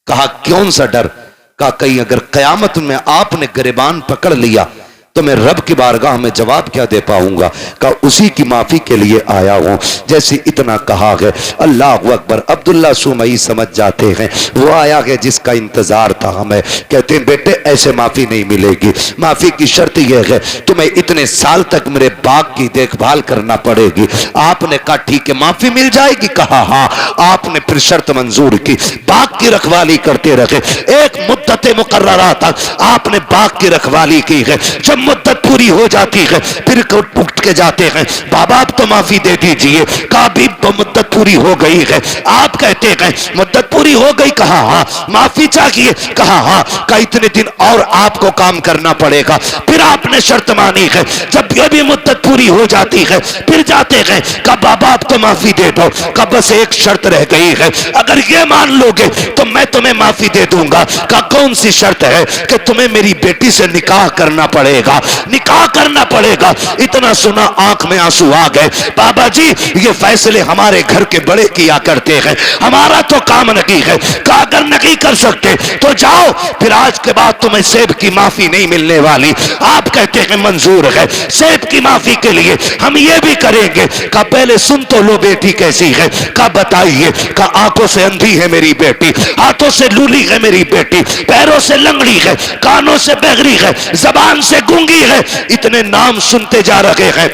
कहा कौन सा डर। कहा कहीं अगर कयामत में आपने गिरबान पकड़ लिया तो मैं रब की बारगाह में जवाब क्या दे पाऊंगा। कहा उसी की माफी के लिए आया हूं। जैसे इतना कहा है अल्लाह अकबर, अब्दुल्ला सुमई समझ जाते हैं वो आया है जिसका इंतजार था हमें। कहते हैं बेटे ऐसे माफी नहीं मिलेगी, माफी की शर्त यह है तुम्हें इतने साल तक मेरे बाग की देखभाल करना पड़ेगी। आपने कहा ठीक है माफी मिल जाएगी। कहा हाँ। आपने फिर शर्त मंजूर की, बाग की रखवाली करते रहे। एक मुद्दत मुकर्ररा तक आपने बाग की रखवाली की है। जब मुद्दत पूरी हो जाती है फिर उठ के जाते हैं बाबा अब तो माफी दे दीजिए। कहा भी तो मुद्दत पूरी हो गई है। आप कहते हैं मुद्दत पूरी हो गई। कहा हाँ। माफी चाहिए। कहा हाँ। का इतने दिन और आपको काम करना पड़ेगा। फिर आपने शर्त मानी है। जब ये भी मुद्दत पूरी हो जाती है फिर जाते हैं। कहा बाबा अब तो माफी दे दो। कहा बस एक शर्त रह गई है, अगर ये मान लोगे तो मैं तुम्हें माफी दे दूंगा। कहा कौन सी शर्त है। कि तुम्हें मेरी बेटी से निकाह करना पड़ेगा, निकाह करना पड़ेगा। इतना सुना आंख में आंसू आ गए। बाबा जी ये फैसले हमारे घर के बड़े किया करते हैं, हमारा तो काम नहीं है। कहा अगर नहीं कर सकते तो जाओ, फिर आज के बाद तुम्हें सेब की माफी नहीं मिलने वाली। आप कहते हैं मंजूर है, सेब की माफी के लिए हम ये भी करेंगे। कहा पहले सुन तो लो बेटी कैसी है। कहा बताइए। कहा आंखों से अंधी है मेरी बेटी, हाथों से लूली है मेरी बेटी, पैरों से लंगड़ी है, कानों से बहरी है, जबान से गूंगी है। इतने नाम सुनते जा रहे हैं,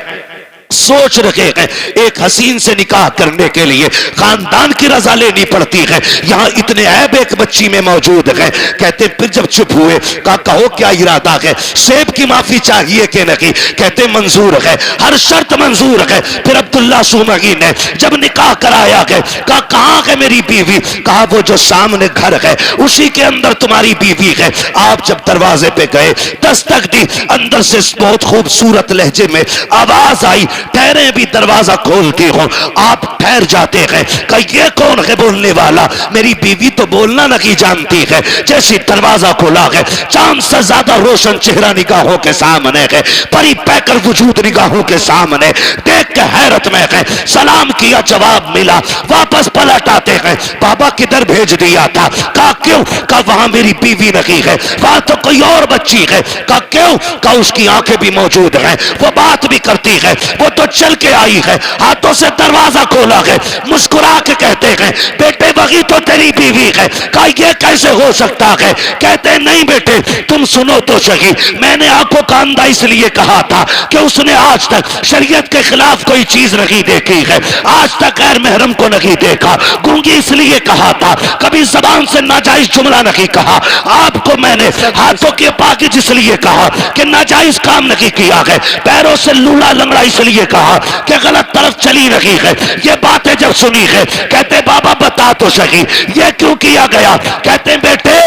सोच रहे हैं एक हसीन से निकाह करने के लिए खानदान की रजा लेनी पड़ती है। यहां इतने ऐब एक बच्ची में मौजूद है। कहते फिर जब चुप हुए कहा कहो क्या इरादा है, सेब की माफी चाहिए कि नहीं। कहते मंजूर है, हर शर्त मंजूर है। फिर अब्दुल्ला सुमई ने जब निकाह कराया है कहा कहां है मेरी बीवी। कहा वो जो सामने घर है उसी के अंदर तुम्हारी बीवी है। आप जब दरवाजे पे गए दस्तक दी, अंदर से बहुत खूबसूरत लहजे में आवाज आई ठहरे भी दरवाजा खोलती हो। आप ठहर जाते हैं। कहा ये कौन है बोलने वाला। मेरी बीवी तो बोलना नहीं जानती है। जैसे दरवाजा खोला है चांद से ज्यादा रोशन चेहरा निगाहों के सामने है, परी पैकर वजूद निगाहों के सामने। देख के हैरत में है, सलाम किया जवाब मिला, वापस पलट आते हैं। बाबा किधर भेज दिया था। कहा क्यों। कहा वहां मेरी बीवी नहीं है, वहां तो कोई और बच्ची है। कहा क्यों। कहा उसकी आंखें भी मौजूद हैं, वो बात भी करती है, वो तो चल के आई है, हाथों से दरवाजा खोला है, मुस्कुरा के कहते हैं बेटे वही तो तेरी बीवी है। कहा ये कैसे हो सकता है। कहते नहीं बेटे तुम सुनो तो सही, मैंने आपको कांदा इसलिए कहा था कि उसने आज तक शरीयत के खिलाफ कोई चीज नहीं देखी है, आज तक गैर महरम को नहीं देखा। गूंगी इसलिए कहा था, कभी जबान से नाजायज जुमला नहीं कहा। आपको मैंने हाथों के पाकिज इसलिए कहा कि नाजायज काम नहीं किया है, पैरों से लूला लंगड़ा इसलिए कहा कि गलत तरफ चली रही है। ये बातें जब सुनी है कहते बाबा बता बता तो सकी ये क्यों किया गया। कहते बेटे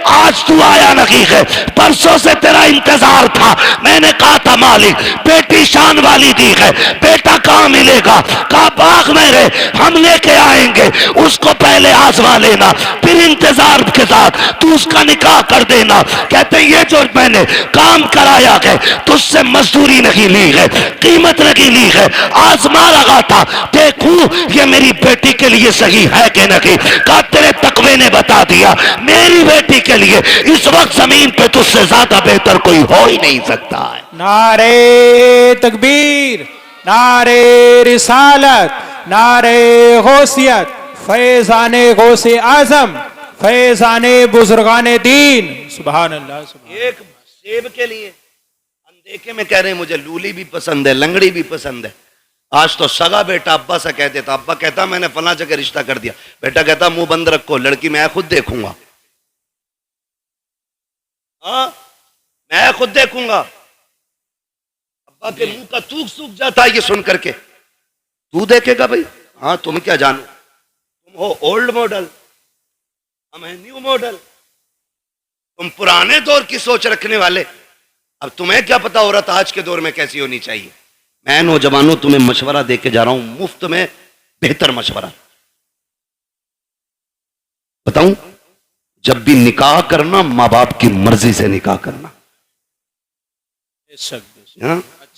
आज तू आया नहीं है, परसों से तेरा इंतजार था। मैंने कहा था मालिक बेटी शान वाली दी है, बेटा कहां मिलेगा। कहा बाग में है, हम लेके आएंगे, उसको पहले आजमा लेना, फिर इंतजार के साथ तू उसका निकाह कर देना। कहते ये जो मैंने काम कराया है तुझसे मजदूरी नहीं ली है, कीमत नहीं ली है, आजमा लगा था देखूं ये मेरी बेटी के लिए सही है कि नहीं। कहा तेरे तकवे ने बता दिया मेरी बेटी के लिए इस वक्त जमीन पे तुझसे ज्यादा बेहतर कोई हो ही नहीं सकता है। नारे तकबीर, नारे रिसालत, नारे गौसियत, फैजाने गौसे आजम, फैजाने बुजुर्गाने दीन। सुभान अल्लाह। एक सेब के लिए अनदेखे में कह रहे हैं मुझे लूली भी पसंद है, लंगड़ी भी पसंद है। आज तो सगा बेटा अब्बा से कह देता, अब्बा कहता मैंने फला जगह रिश्ता कर दिया, बेटा कहता मुंह बंद रखो, लड़की मैं खुद देखूंगा। हाँ मैं खुद देखूंगा। अब्बा के मुंह का थूक सूख जाता है ये सुन करके, तू देखेगा भाई। हाँ तुम क्या जानो, तुम हो ओल्ड मॉडल, हम हैं न्यू मॉडल, तुम पुराने दौर की सोच रखने वाले। अब तुम्हें क्या पता औरत आज के दौर में कैसी होनी चाहिए। मैं नौजवानों तुम्हें मशवरा देके जा रहा हूं, मुफ्त में बेहतर मशवरा बताऊं। जब भी निकाह करना मां बाप की मर्जी से निकाह करना,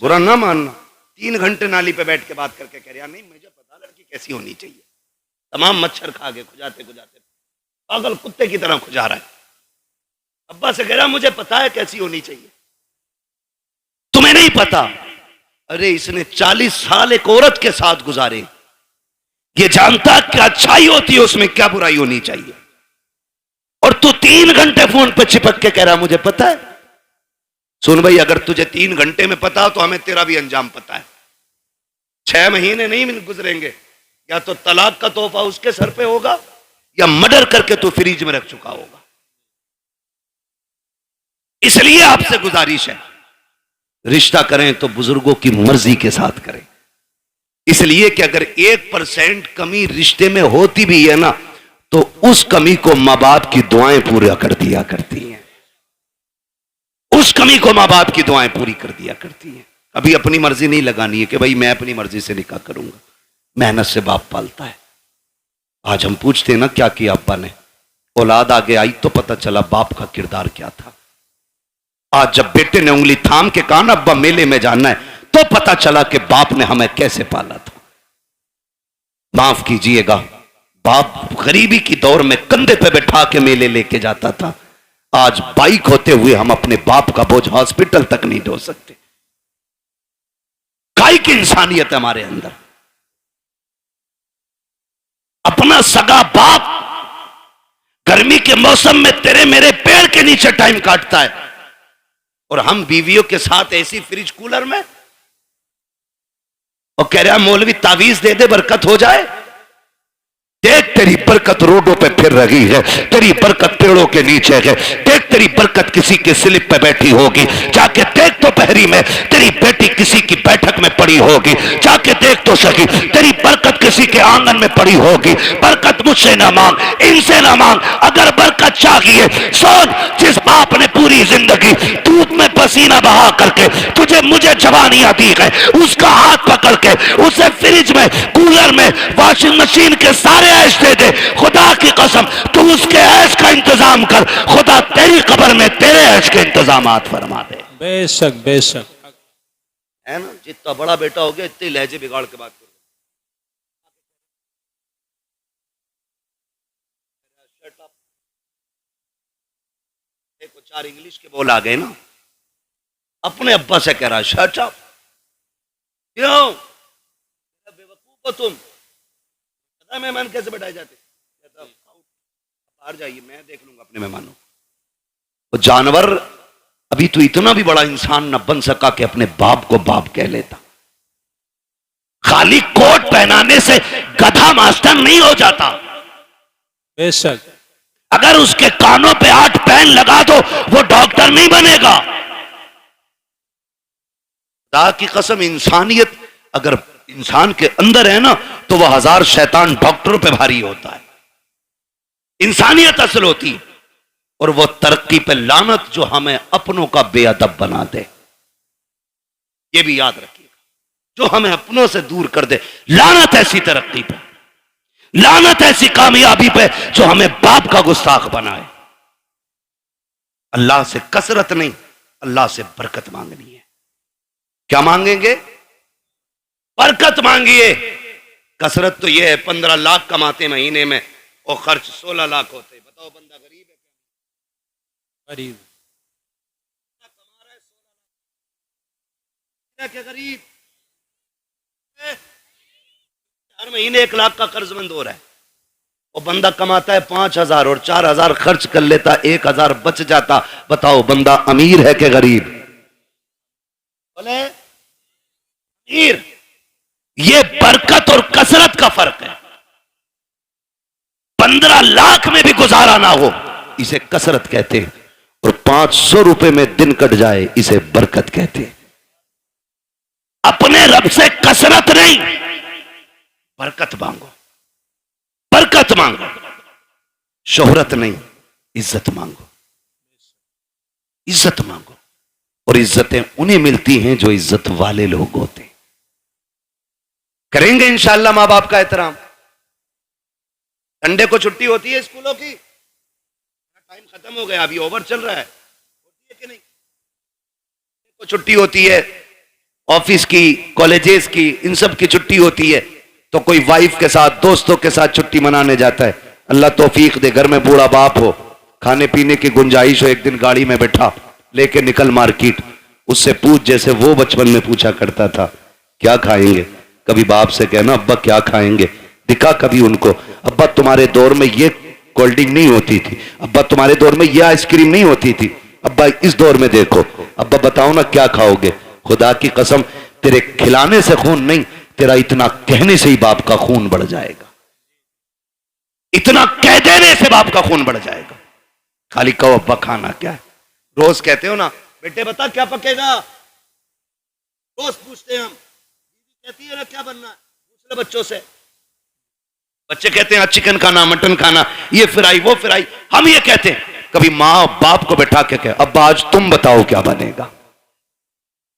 बुरा ना मानना। 3 घंटे नाली पे बैठ के बात करके कह रहा नहीं मुझे पता लड़की कैसी होनी चाहिए, तमाम मच्छर खा गए खुजाते खुजाते पागल कुत्ते की तरह खुजा रहा है। अब्बा से कह रहा मुझे पता है कैसी होनी चाहिए, तुम्हें नहीं पता। अरे इसने 40 साल एक औरत के साथ गुजारे, ये जानता क्या अच्छाई होती है उसमें क्या बुराई होनी चाहिए, और तू 3 घंटे फोन पे चिपक के कह रहा मुझे पता है। सुन भाई अगर तुझे 3 घंटे में पता हो तो हमें तेरा भी अंजाम पता है। 6 महीने नहीं गुजरेंगे, या तो तलाक का तोहफा उसके सर पे होगा या मर्डर करके तू फ्रिज में रख चुका होगा। इसलिए आपसे गुजारिश है रिश्ता करें तो बुजुर्गों की मर्जी के साथ करें। इसलिए कि अगर 1% कमी रिश्ते में होती भी है ना तो उस कमी को मां बाप की दुआएं पूरा कर दिया करती हैं, उस कमी को मां बाप की दुआएं पूरी कर दिया करती हैं। अभी अपनी मर्जी नहीं लगानी है कि भाई मैं अपनी मर्जी से निकाह करूंगा, मेहनत से बाप पालता है। आज हम पूछते हैं ना क्या किया अब्बा ने, औलाद आगे आई तो पता चला बाप का किरदार क्या था। आज जब बेटे ने उंगली थाम के कहा ना अब्बा मेले में जाना है तो पता चला कि बाप ने हमें कैसे पाला था। माफ कीजिएगा बाप गरीबी की दौर में कंधे पे बैठा के मेले लेके जाता था, आज बाइक होते हुए हम अपने बाप का बोझ हॉस्पिटल तक नहीं ढो सकते। काय की इंसानियत है हमारे अंदर। अपना सगा बाप गर्मी के मौसम में तेरे मेरे पेड़ के नीचे टाइम काटता है और हम बीवियों के साथ ऐसी फ्रिज कूलर में, और कह रहा मौलवी तावीज दे दे बरकत हो जाए। देख तेरी बरकत रोडों पे फिर रही है, तेरी बरकत पेड़ों के नीचे है। देख तेरी बरकत किसी के स्लिप पे बैठी होगी, जाके देख तो पहरी में तेरी बेटी किसी की बैठक में पड़ी होगी, जाके देख तो सही तेरी बरकत किसी के आंगन में पड़ी होगी। बरकत मुझसे ना मांग, इनसे ना मांग, अगर बरकत चाहिए सोच जिस बाप ने पूरी जिंदगी धूप में पसीना बहा करके तुझे मुझे जवानियां दी है, उसका हाथ पकड़ के उसे फ्रिज में कूलर में वॉशिंग मशीन के सारे ऐश दे दे। खुदा की कसम तू उसके ऐश का इंतजाम कर, खुदा तेरी कब्र में तेरे ऐश के इंतजामात फरमा दे। बेशक बेशक है ना, जितना बड़ा बेटा हो गया इतने लहजे बिगाड़ के बात करो। 4 इंग्लिश के बोल आ गए ना, अपने अब्बा से कह रहा शट अप, क्यों बेवकूफ हो तुम, मेहमान कैसे बैठाए जाते, बाहर जाइए मैं देख लूंगा अपने मेहमानों। वो जानवर अभी तो इतना भी बड़ा इंसान न बन सका कि अपने बाप को बाप कह लेता। खाली कोट पहनाने से गधा मास्टर नहीं हो जाता। बेशक अगर उसके कानों पे 8 पेन लगा दो वो डॉक्टर नहीं बनेगा। खुदा की कसम इंसानियत अगर इंसान के अंदर है ना तो वह 1000 शैतान डॉक्टरों पे भारी होता है। इंसानियत असल होती है। और वो तरक्की पे लानत जो हमें अपनों का बेअदब बना दे, ये भी याद रखिएगा, जो हमें अपनों से दूर कर दे। लानत ऐसी तरक्की पे, लानत ऐसी कामयाबी पे जो हमें बाप का गुस्ताख बनाए। अल्लाह से कसरत नहीं, अल्लाह से बरकत मांगनी है। क्या मांगेंगे? बरकत मांगिए। कसरत तो यह है 15 लाख कमाते महीने में और खर्च 16 लाख होते। बताओ बंदा गरीब है क्या? गरीब। कमा रहा है 16 लाख, क्या गरीब? हर महीने 1 लाख का कर्जमंद हो रहा है। और बंदा कमाता है 5,000 और 4,000 खर्च कर लेता, 1,000 बच जाता। बताओ बंदा अमीर है कि गरीब? बोले अमीर। ये बरकत और कसरत का फर्क है। 15 लाख में भी गुजारा ना हो, इसे कसरत कहते हैं। और 500 रुपए में दिन कट जाए, इसे बरकत कहते हैं। अपने रब से कसरत नहीं, बरकत मांगो, बरकत मांगो। शोहरत नहीं, इज्जत मांगो, इज्जत मांगो। और इज्जतें उन्हें मिलती हैं जो इज्जत वाले लोग होते हैं। करेंगे इंशाअल्लाह मां बाप का एहतराम। संडे को छुट्टी होती है स्कूलों की, टाइम खत्म हो गया, अभी ओवर चल रहा है, होती है कि नहीं? को छुट्टी होती है, ऑफिस की, कॉलेजेस की, इन सब की छुट्टी होती है। तो कोई वाइफ के साथ, दोस्तों के साथ छुट्टी मनाने जाता है। अल्लाह तौफीक दे, घर में बूढ़ा बाप हो, खाने पीने की गुंजाइश हो, एक दिन गाड़ी में बैठा, लेके निकल मार्केट, उससे पूछ जैसे वो बचपन में पूछा करता था, क्या खाएंगे? कभी बाप से कहना अब्बा क्या खाएंगे, दिखा कभी उनको, अब्बा तुम्हारे दौर में ये कोल्ड ड्रिंक नहीं होती थी, अब्बा तुम्हारे दौर में ये आइसक्रीम नहीं होती थी, अब्बा इस दौर में देखो, अब्बा बताओ ना क्या खाओगे? खुदा की कसम, तेरे खिलाने से खून नहीं, तेरा इतना कहने से ही बाप का खून बढ़ जाएगा। इतना कह देने से बाप का खून बढ़ जाएगा। खाली कहो अब्बा खाना क्या है। रोज कहते हो ना, बेटे बता क्या पकेगा, रोज पूछते हैं हम, कहती है ना क्या बनना है, पूछ ले बच्चों से। बच्चे कहते हैं चिकन खाना, मटन खाना, ये फ्राई वो फ्राई। हम ये कहते हैं, कभी माँ बाप को बैठा के कहे अब्बा आज तुम बताओ क्या बनेगा,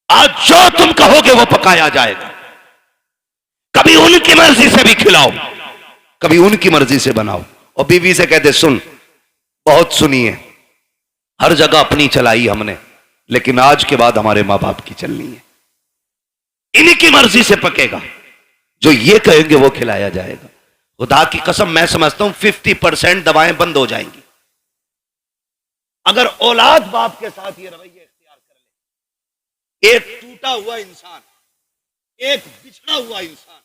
आज जो तुम कहोगे वो पकाया जाएगा। कभी उनकी मर्जी से भी खिलाओ, कभी उनकी मर्जी से बनाओ। और बीवी से कहते सुन, बहुत सुनी है, हर जगह अपनी चलाई हमने, लेकिन आज के बाद हमारे माँ बाप की चलनी है। इनकी मर्जी से पकेगा, जो ये कहेंगे वो खिलाया जाएगा। खुदा की कसम मैं समझता हूं 50% दवाएं बंद हो जाएंगी अगर औलाद बाप के साथ ये रवैया इख्तियार कर ले। एक टूटा हुआ इंसान, एक बिछड़ा हुआ इंसान,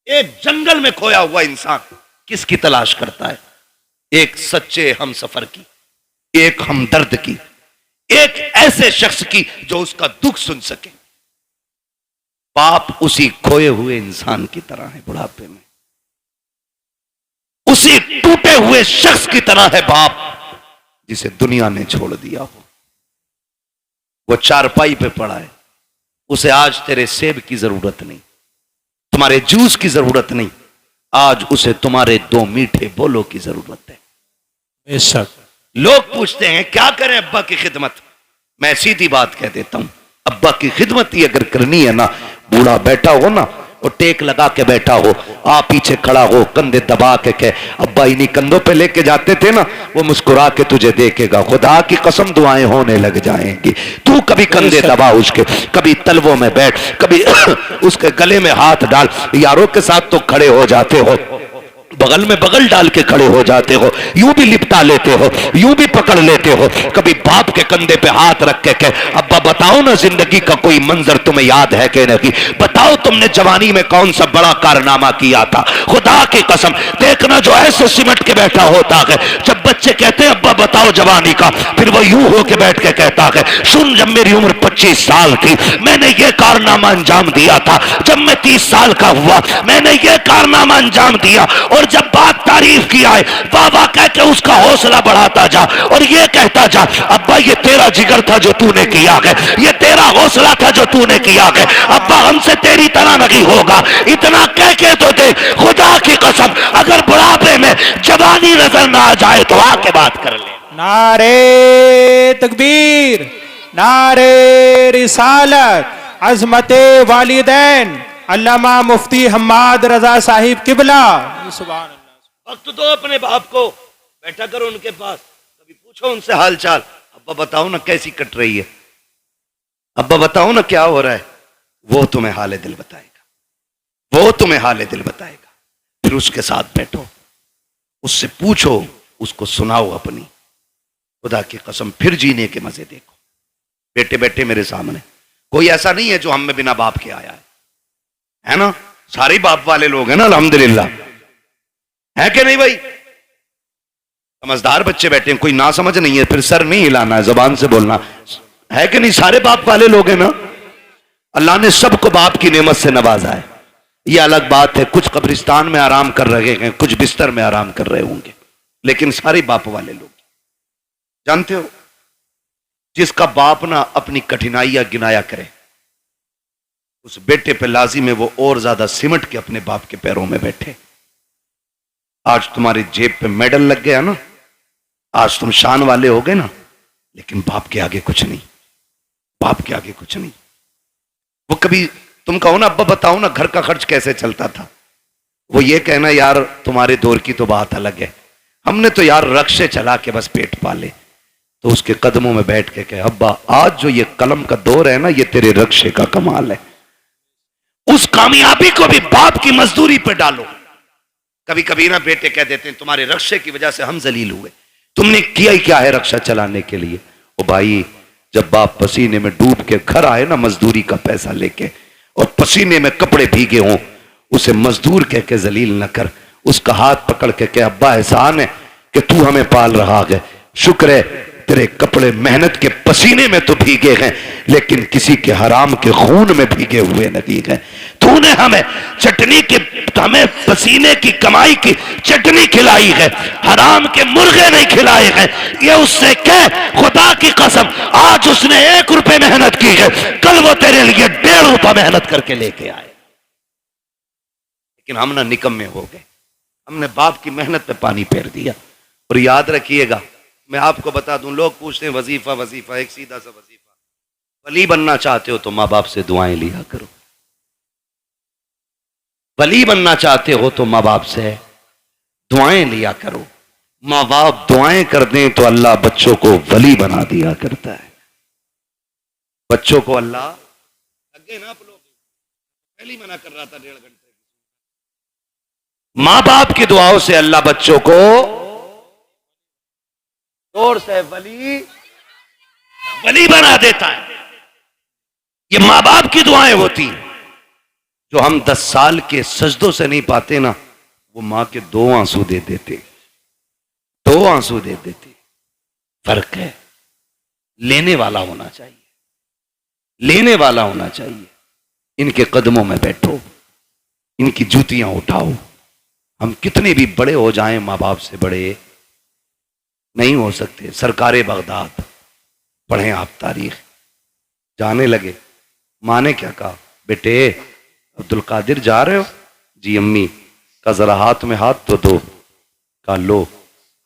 एक जंगल में खोया हुआ इंसान किसकी तलाश करता है? एक सच्चे हम सफर की, एक हमदर्द की, एक ऐसे शख्स की जो उसका दुख सुन सके। बाप उसी खोए हुए इंसान की तरह है बुढ़ापे में, उसी टूटे हुए शख्स की तरह है बाप जिसे दुनिया ने छोड़ दिया हो। वो चारपाई पे पड़ा है, उसे आज तेरे सेब की जरूरत नहीं, तुम्हारे जूस की जरूरत नहीं, आज उसे तुम्हारे 2 मीठे बोलों की जरूरत है। बेशक। लोग पूछते हैं क्या करें अब्बा की खिदमत, मैं सीधी बात कह देता हूं, अब्बा की खिदमत ही अगर करनी है ना, बूढ़ा बैठा हो ना और टेक लगा के बैठा हो, आप पीछे खड़ा हो, कंधे दबा के कहे अब्बा इन्हीं कंधों पे लेके जाते थे ना, वो मुस्कुरा के तुझे देखेगा। खुदा की कसम दुआएं होने लग जाएंगी। तू कभी कंधे दबा उसके, कभी तलवों में बैठ, कभी उसके गले में हाथ डाल। यारों के साथ तो खड़े हो जाते हो, बगल में बगल डाल के खड़े हो जाते हो, यूं भी लिपटा लेते हो, यूं भी पकड़ लेते हो। कभी बाप के कंधे पे हाथ रख के कहे अब्बा बताओ ना जिंदगी का कोई मंजर तुम्हें याद है कि नहीं, बताओ तुमने जवानी में कौन सा बड़ा कारनामा किया था। खुदा की कसम देखना जो ऐसे सिमट के बैठा होता है, जब बच्चे कहते हैं अब्बा बताओ जवानी का, फिर वो यूं होके बैठ के कहता है सुन जब मेरी उम्र 25 साल थी मैंने ये कारनामा अंजाम दिया था, जब मैं 30 साल का हुआ मैंने ये कारनामा अंजाम दिया। और जब बात तारीफ की आए वाह वाह कह के उसका हौसला बढ़ाता जा और ये कहता जा अब्बा ये तेरा जिगर था जो तूने किया है, ये तेरा हौसला था जो तूने किया है, अब्बा हमसे तेरी तरह नहीं होगा। इतना कह के तो दे खुदा की कसम, अगर बुढ़ापे में जवानी पानी नजर ना आ जाए तो आके बात कर ले। नारे तकबीर, नारे रिसालत, अजमते वालिदैन अल्लामा मुफ्ती हम्माद रजा साहिब किबला। सुभान अल्लाह। वक्त दो अपने बाप को, बैठा करो उनके पास, कभी पूछो उनसे हाल चाल। अब्बा बताओ ना कैसी कट रही है, अब्बा बताओ ना क्या हो रहा है। वो तुम्हें हाल दिल बताएगा, वो तुम्हें हाल दिल बताएगा। फिर उसके साथ बैठो, उससे पूछो, उसको सुनाओ अपनी। खुदा की कसम फिर जीने के मजे देखो। बेटे बेटे मेरे सामने कोई ऐसा नहीं है जो हम में बिना बाप के आया है ना? सारे बाप वाले लोग हैं ना, अल्हम्दुलिल्लाह, है कि नहीं भाई? समझदार बच्चे बैठे हैं, कोई ना समझ नहीं है, फिर सर नहीं हिलाना है, जबान से बोलना है कि नहीं? सारे बाप वाले लोग हैं ना? अल्लाह ने सबको बाप की नेमत से नवाजा है। ये अलग बात है, कुछ कब्रिस्तान में आराम कर रहे हैं, कुछ बिस्तर में आराम कर रहे होंगे, लेकिन सारे बाप वाले लोग। जानते हो, जिसका बाप ना अपनी कठिनाइयां गिनाया करे, उस बेटे पे लाजिम है वो और ज्यादा सिमट के अपने बाप के पैरों में बैठे। आज तुम्हारी जेब पे मेडल लग गया ना, आज तुम शान वाले हो गए ना, लेकिन बाप के आगे कुछ नहीं, बाप के आगे कुछ नहीं। वो कभी तुम कहो ना अब्बा बताओ ना घर का खर्च कैसे चलता था, वो ये कहना यार तुम्हारे दौर की तो बात अलग है, हमने तो यार रक्शे चला के बस पेट पाले। तो उसके कदमों में बैठ के कहे अब्बा आज जो ये कलम का दौर है ना, ये तेरे रक्शे का कमाल है। उस कामयाबी को भी बाप की मजदूरी पे डालो। कभी कभी ना बेटे कह देते हैं तुम्हारे रक्शे की वजह से हम जलील हुए, तुमने किया ही क्या है रक्षा चलाने के लिए। ओ भाई, जब बाप पसीने में डूब के घर आए ना मजदूरी का पैसा लेके, और पसीने में कपड़े भीगे हों, उसे मजदूर कह के जलील न कर, उसका हाथ पकड़ के कह अब्बा एहसान है कि तू हमें पाल रहा है, शुक्र है तेरे कपड़े मेहनत के पसीने में तो भीगे हैं, लेकिन किसी के हराम के खून में भीगे हुए नहीं हैं। तूने हमें चटनी के, हमें पसीने की कमाई की चटनी खिलाई है, हराम के मुर्गे नहीं खिलाए हैं। ये उससे कह खुदा की कसम, आज उसने 1 रुपए मेहनत की है, कल वो तेरे लिए 1.5 रुपया मेहनत करके लेके आए। लेकिन हम ना निकम्मे हो गए, हमने बाप की मेहनत पे पानी फेर दिया। और याद रखिएगा, मैं आपको बता दूं, लोग पूछते हैं वजीफा वजीफा, एक सीधा सा वजीफा, वली बनना चाहते हो तो माँ बाप से दुआएं लिया करो। वली बनना चाहते हो तो माँ बाप से दुआएं लिया करो। माँ बाप दुआएं कर दें तो अल्लाह बच्चों को वली बना दिया करता है। बच्चों को अल्लाह, लगे ना आप लोग, पहले मना कर रहा था 1.5 घंटे। माँ बाप की दुआओं से अल्लाह बच्चों को जोर से वली वली बना देता है। ये माँ बाप की दुआएं होती हैं। जो हम 10 साल के सजदों से नहीं पाते ना, वो माँ के 2 आंसू दे देते, 2 आंसू दे देते। फर्क है, लेने वाला होना चाहिए, लेने वाला होना चाहिए। इनके कदमों में बैठो, इनकी जूतियां उठाओ। हम कितने भी बड़े हो जाएं, माँ बाप से बड़े नहीं हो सकते। सरकारे बगदाद पढ़ें आप तारीख, जाने लगे, माँ ने क्या कहा, बेटे अब्दुल कादिर जा रहे हो? जी अम्मी। का जरा हाथ में हाथ तो दो। का लो,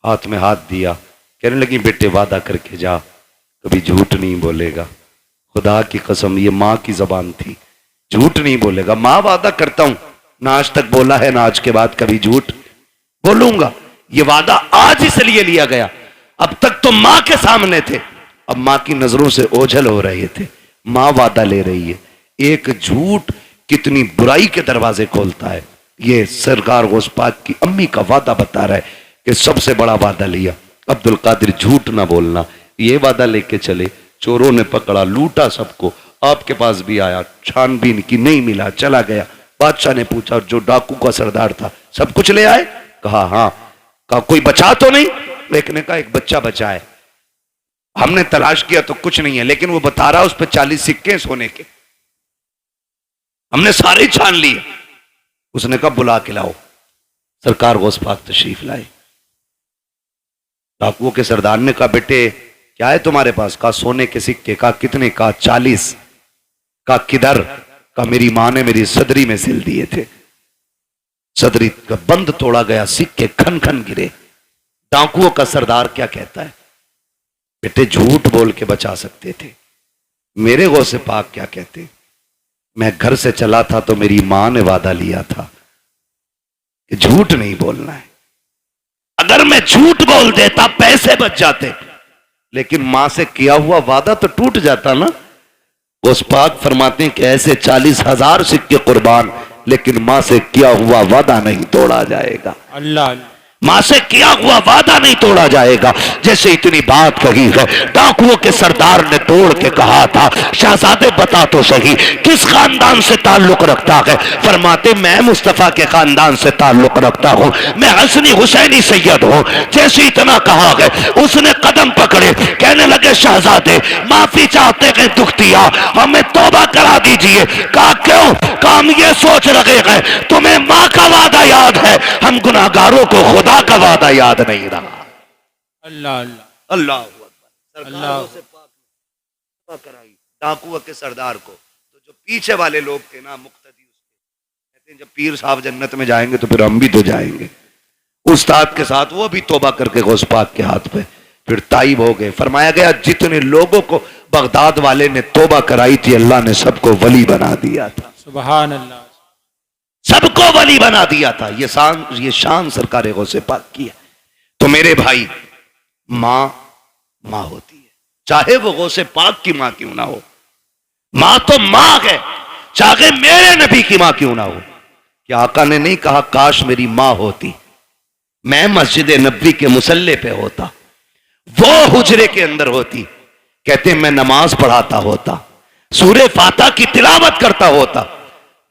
हाथ में हाथ दिया। कहने लगी बेटे वादा करके जा, कभी झूठ नहीं बोलेगा। खुदा की कसम, ये माँ की जबान थी, झूठ नहीं बोलेगा। माँ वादा करता हूं, ना आज तक बोला है ना आज के बाद कभी झूठ बोलूंगा। ये वादा आज इसलिए लिया गया, अब तक तो माँ के सामने थे, अब माँ की नजरों से ओझल हो रहे थे। माँ वादा ले रही है। एक झूठ कितनी बुराई के दरवाजे खोलता है। ये सरकार गौस पाक की अम्मी का वादा बता रहा है कि सबसे बड़ा वादा लिया, अब्दुल कादिर झूठ ना बोलना। ये वादा लेके चले, चोरों ने पकड़ा, लूटा सबको। आपके पास भी आया, छानबीन की, नहीं मिला, चला गया। बादशाह ने पूछा जो डाकू का सरदार था, सब कुछ ले आए? कहा हाँ। कहा कोई बचा तो नहीं? एक ने कहा एक बच्चा बचा है, हमने तलाश किया तो कुछ नहीं है, लेकिन वो बता रहा उस पर 40 सिक्के सोने के, हमने सारे छान लिए। उसने कहा बुला के लाओ। सरकार गौस पाक तशरीफ लाए। डाकुओं के सरदार ने कहा बेटे क्या है तुम्हारे पास? कहा सोने के सिक्के। कहा कितने? कहा 40। कहा किधर? कहा मेरी मां ने मेरी सदरी में सिल दिए थे, सदरी का बंद तोड़ा गया, सिक्के खन खन गिरे। डाकुओं का सरदार क्या कहता है, बेटे झूठ बोल के बचा सकते थे। मेरे गौसे पाक क्या कहते, मैं घर से चला था तो मेरी मां ने वादा लिया था कि झूठ नहीं बोलना है। अगर मैं झूठ बोल देता पैसे बच जाते, लेकिन मां से किया हुआ वादा तो टूट जाता ना। गौस पाक फरमाते हैं कि ऐसे 40,000 सिक्के कुर्बान, लेकिन मां से किया हुआ वादा नहीं तोड़ा जाएगा। अल्लाह मां से किया हुआ वादा नहीं तोड़ा जाएगा। जैसे इतनी बात कही है, डाकुओं के सरदार ने तोड़ के कहा था, शहजादे बता तो सही किस खानदान से ताल्लुक रखता है। फरमाते मैं मुस्तफा के खानदान से ताल्लुक रखता हूं, मैं हसनी हुसैनी सैयद हूं। जैसे इतना कहा है, उसने कदम पकड़े, कहने लगे शहजादे माफी चाहते हैं, दुख दिया, हमें तौबा करा दीजिए। कहा क्यों? कहा हम ये सोच रहे हैं तुम्हें मां का वादा याद है, हम गुनाहगारों को खुदा का वादा याद नहीं रहा। अल्लाह अल्लाह अल्लाह अकबर। अल्लाह। सरकारों से पाक कराई डाकुओं के सरदार को। तो जो पीछे वाले लोग थे ना, मुक्तदी उसके, कहते हैं जब पीर साहब जन्नत में जाएंगे तो फिर हम भी तो जाएंगे। उस्ताद के साथ वो भी तौबा करके गौस पाक के हाथ पे फिर ताइब हो गए। फरमाया गया जितने लोगों को बगदाद वाले ने तौबा कराई थी, अल्लाह ने सबको वली बना दिया था। सुभान अल्लाह। सबको वली बना दिया था। ये शान सरकार गौसे पाक की है। तो मेरे भाई, मां मां होती है, चाहे वो गौसे पाक की मां क्यों ना हो। मां तो मां है, चाहे मेरे नबी की मां क्यों ना हो। क्या आका ने नहीं कहा काश मेरी मां होती, मैं मस्जिद नबी के मुसल्ले पे होता, वो हुजरे के अंदर होती, कहते मैं नमाज पढ़ाता होता, सूरे फाता की तिलावत करता होता,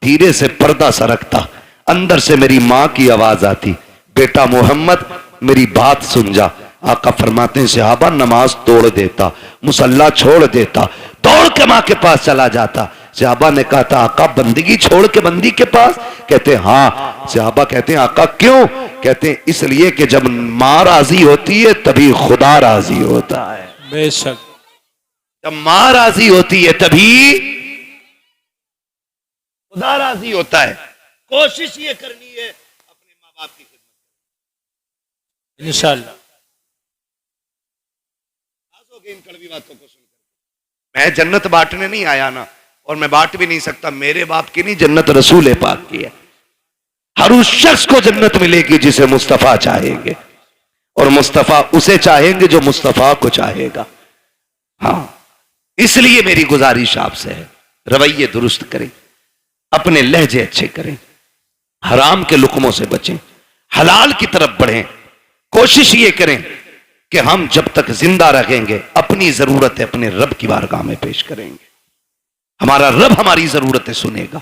धीरे से पर्दा सरकता, अंदर से मेरी मां की आवाज आती, बेटा मोहम्मद मेरी बात सुन जा। आका फरमाते हैं सहाबा नमाज तोड़ देता, मुसल्ला छोड़ देता, दौड़ के मां के पास चला जाता। सहाबा ने कहा था आका बंदगी छोड़ के बंदी के पास? कहते हाँ। सहाबा कहते हैं आका क्यों? कहते हैं इसलिए कि जब मां राजी होती है तभी खुदा राजी होता है। बेशक। जब मां राजी होती है तभी खुदा राजी होता है। कोशिश ये करनी है अपने माँ बाप की खिदमत। इंशाअल्लाह। इन कड़वी बातों को सुनकर मैं जन्नत बांटने नहीं आया ना, और मैं बांट भी नहीं सकता। मेरे बाप की नहीं, जन्नत रसूल पाक की है। हर उस शख्स को जन्नत मिलेगी जिसे मुस्तफा चाहेंगे, और मुस्तफा उसे चाहेंगे जो मुस्तफा को चाहेगा। हाँ, इसलिए मेरी गुजारिश आपसे है रवैये दुरुस्त करें, अपने लहजे अच्छे करें, हराम के लुकमों से बचें, हलाल की तरफ बढ़ें। कोशिश ये करें कि हम जब तक जिंदा रहेंगे अपनी जरूरतें अपने रब की बारगाह में पेश करेंगे। हमारा रब हमारी जरूरतें सुनेगा।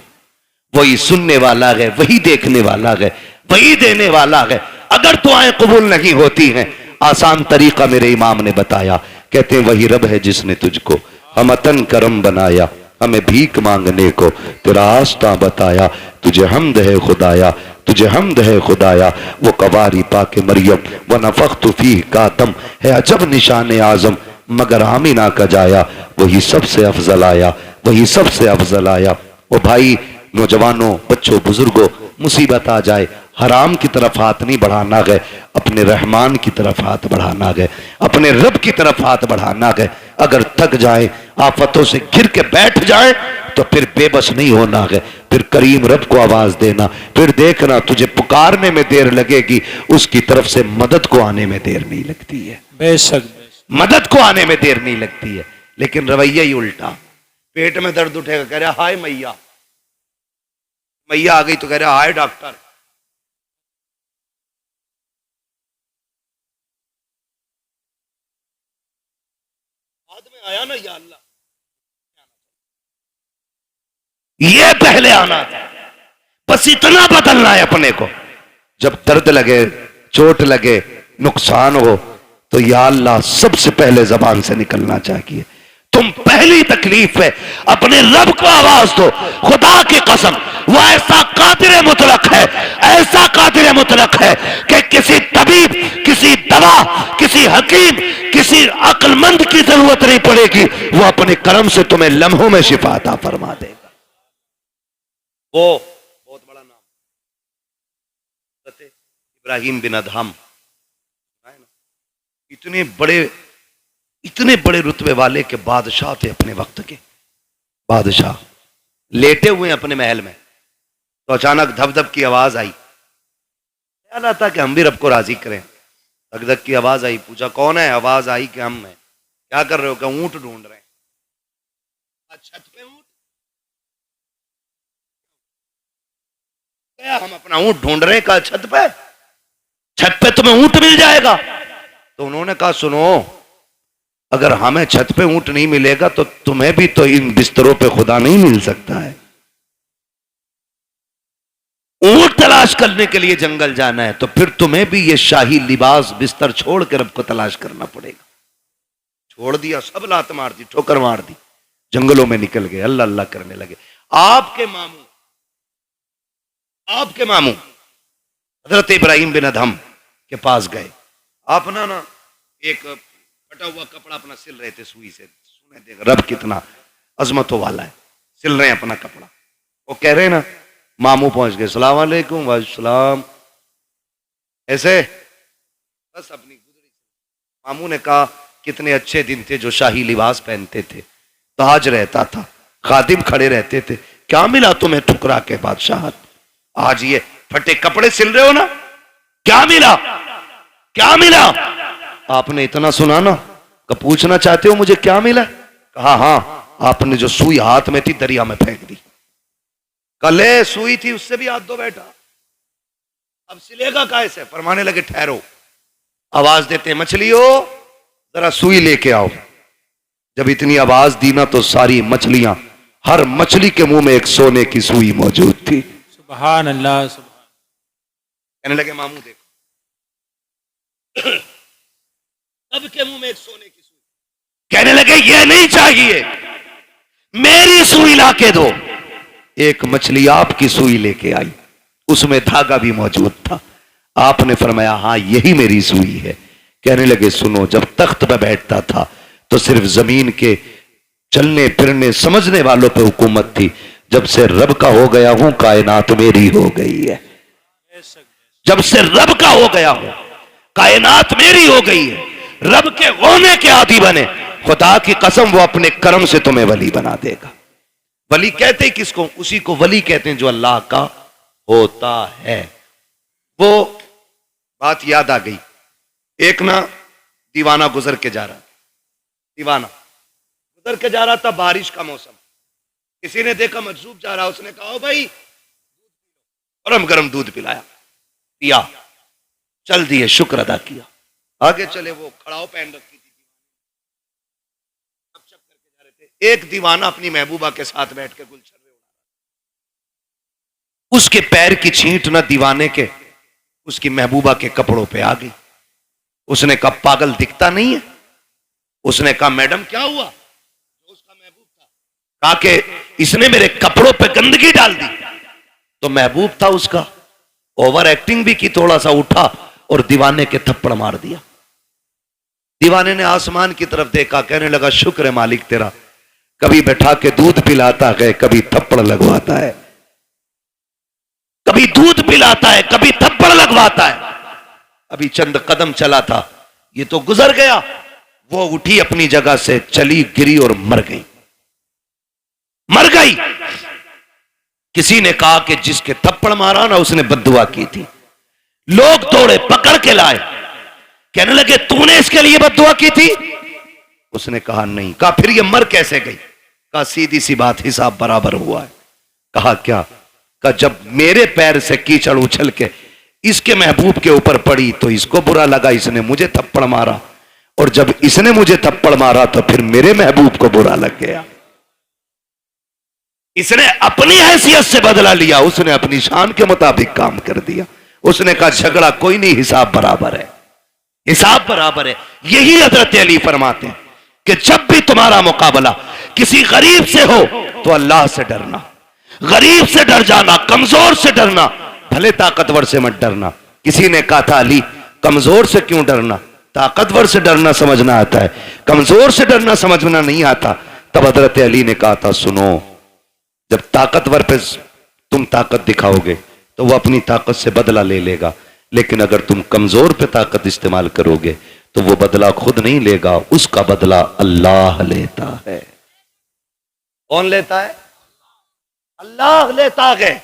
वही सुनने वाला है, वही देखने वाला है, वही देने वाला है। अगर दुआएं कबूल नहीं होती हैं, आसान तरीका मेरे इमाम ने बताया। कहते हैं वही रब है जिसने तुझको हमतन करम बनाया, हमें भीख मांगने को तेरा आस्था बताया। तुझे हमद है खुदाया, तुझे हमद है खुदाया, वो कवारी पाके मरियम व नफख्तु फीह का दम है अजब निशान आजम, मगर आमिना का जाया वही सबसे अफजल आया, वही सबसे अफजल आया। वो भाई नौजवानों, बच्चों, बुजुर्गों, मुसीबत आ जाए हराम की तरफ हाथ नहीं बढ़ाना है, अपने रहमान की तरफ हाथ बढ़ाना है, अपने रब की तरफ हाथ बढ़ाना है। अगर थक जाए, आफतों से घिर के बैठ जाए तो फिर बेबस नहीं होना है, फिर करीम रब को आवाज देना। फिर देखना तुझे पुकारने में देर लगेगी, उसकी तरफ से मदद को आने में देर नहीं लगती है। बेशक। मदद को आने में देर नहीं लगती है। लेकिन रवैया ही उल्टा, पेट में दर्द उठेगा कह रहा हाय मैया, मैया आ गई तो कह रहा हाय डॉक्टर। बाद में आया ना या अल्लाह, ये पहले आना था। बस इतना बदलना है अपने को। जब दर्द लगे, चोट लगे, नुकसान हो तो या अल्लाह सबसे पहले जबान से निकलना चाहिए। तुम पहली तकलीफ है अपने रब को आवाज दो। खुदा की कसम वो ऐसा कादिर मुतलक है, ऐसा कादिर मुतलक है कि किसी तबीब, किसी दवा, किसी हकीम, किसी अक्लमंद की जरूरत नहीं पड़ेगी। वो अपने करम से तुम्हें लम्हों में शिफा अता फरमा देगा। वो बहुत बड़ा नाम इब्राहिम बिन अदहम, इतने बड़े रुतबे वाले के बादशाह थे अपने वक्त के बादशाह, लेटे हुए अपने महल में, तो अचानक धप धप की आवाज आई। ख्याल आता कि हम भी रब को राजी करें। धक धक की आवाज आई, पूछा कौन है? आवाज आई कि हम हैं। क्या कर रहे हो? क्या ऊंट ढूंढ रहे हैं। छत पे ऊंट गया, हम अपना ऊंट ढूंढ रहे हैं। कहा छत पे तुम्हें ऊंट मिल जाएगा। तो उन्होंने कहा सुनो, अगर हमें छत पे ऊंट नहीं मिलेगा तो तुम्हें भी तो इन बिस्तरों पे खुदा नहीं मिल सकता है। ऊंट तलाश करने के लिए जंगल जाना है तो फिर तुम्हें भी ये शाही लिबास बिस्तर छोड़ कर रब को तलाश करना पड़ेगा। छोड़ दिया, सब लात मार दी, ठोकर मार दी, जंगलों में निकल गए, अल्लाह अल्लाह करने लगे। आपके मामू हजरत इब्राहिम बिन अदहम के पास गए। आप ना एक फटा हुआ कपड़ा अपना सिल रहे थे सुई से। सुने देख रब कितना अजमतों वाला है, सिल रहे हैं अपना कपड़ा। वो कह रहे हैं ना, मामू पहुंच गए, सलाम अलैकुम। वालेकुम। ऐसे बस अपनी गुजरी। मामू ने कहा कितने अच्छे दिन थे जो शाही लिबास पहनते थे, ताज रहता था, खादिम खड़े रहते थे, क्या मिला तुम्हें ठुकरा के बादशाह? आज ये फटे कपड़े सिल रहे हो ना, क्या मिला? क्या मिला? आपने इतना सुना ना, कि पूछना चाहते हो मुझे क्या मिला? कहा हाँ, आपने जो सुई हाथ में थी दरिया में फेंक दी। कल सुई थी उससे भी हाथ धो बैठा, अब सिलेगा कैसे? फरमाने लगे ठहरो। आवाज देते मछलियों जरा सुई लेके आओ। जब इतनी आवाज दी ना तो सारी मछलियां, हर मछली के मुंह में एक सोने की सुई मौजूद थी। सुभान अल्लाह। कहने लगे मामू देखो, सबके मुंह में एक सोने की सुई। कहने लगे ये नहीं चाहिए, मेरी सुई ला के दो। एक मछली आपकी सुई लेके आई, उसमें धागा भी मौजूद था। आपने फरमाया हाँ यही मेरी सुई है। कहने लगे सुनो, जब तख्त पर बैठता था तो सिर्फ जमीन के चलने फिरने समझने वालों पे हुकूमत थी। जब से रब का हो गया हूं कायनात मेरी हो गई है। जब से रब का हो गया हूं कायनात मेरी हो गई है। रब के होने के आदी बने, खुदा की कसम वो अपने कर्म से तुम्हें वली बना देगा। वली कहते हैं किसको? उसी को वली कहते हैं जो अल्लाह का होता है। वो बात याद आ गई, एक ना दीवाना गुजर के जा रहा, दीवाना गुजर के जा रहा था, बारिश का मौसम। किसी ने देखा मजरूब जा रहा, उसने कहा ओ भाई, गरम गरम दूध पिलाया, पिया, चल दिए, शुक्र अदा किया, आगे चले। वो खड़ाओ पहन रखी थी, गपशप करके जा रहे थे। एक दीवाना अपनी महबूबा के साथ बैठ के गुलछर्रे उड़ा रहा। उसके पैर की छींट ना दीवाने के उसकी महबूबा के कपड़ों पे आ गई। उसने कहा पागल दिखता नहीं है? उसने कहा मैडम क्या हुआ? जो उसका महबूब था कहा कि इसने मेरे कपड़ों पे गंदगी डाल दी। तो महबूब था उसका, ओवर एक्टिंग भी की, थोड़ा सा उठा और दीवाने के थप्पड़ मार दिया। दीवाने ने आसमान की तरफ देखा, कहने लगा शुक्र है मालिक तेरा, कभी बैठा के दूध पिलाता है, कभी थप्पड़ लगवाता है, कभी दूध पिलाता है, कभी थप्पड़ लगवाता है। अभी चंद कदम चला था, ये तो गुजर गया। वो उठी अपनी जगह से, चली, गिरी और मर गई। मर गई। किसी ने कहा कि जिसके थप्पड़ मारा ना उसने बद्दुआ की थी। लोग दौड़े, पकड़ के लाए, कहने लगे तूने इसके लिए बद्दुआ की थी? उसने कहा नहीं। कहा फिर ये मर कैसे गई? कहा सीधी सी बात, हिसाब बराबर हुआ है। कहा क्या? कहा जब मेरे पैर से कीचड़ उछल के इसके महबूब के ऊपर पड़ी तो इसको बुरा लगा, इसने मुझे थप्पड़ मारा, और जब इसने मुझे थप्पड़ मारा तो फिर मेरे महबूब को बुरा लग गया। इसने अपनी हैसियत से बदला लिया, उसने अपनी शान के मुताबिक काम कर दिया। उसने कहा झगड़ा कोई नहीं, हिसाब बराबर है, हिसाब बराबर है। यही हजरत अली फरमाते हैं कि जब भी तुम्हारा मुकाबला किसी गरीब से हो तो अल्लाह से डरना, गरीब से डर जाना, कमजोर से डरना, भले ताकतवर से मत डरना। किसी ने कहा था अली कमजोर से क्यों डरना? ताकतवर से डरना समझना आता है, कमजोर से डरना समझना नहीं आता। तब हजरत अली ने कहा था सुनो, जब ताकतवर पे तुम ताकत दिखाओगे तो वो अपनी ताकत से बदला ले लेगा, लेकिन अगर तुम कमजोर पे ताकत इस्तेमाल करोगे तो वो बदला खुद नहीं लेगा, उसका बदला अल्लाह लेता है। कौन लेता है? अल्लाह लेता है।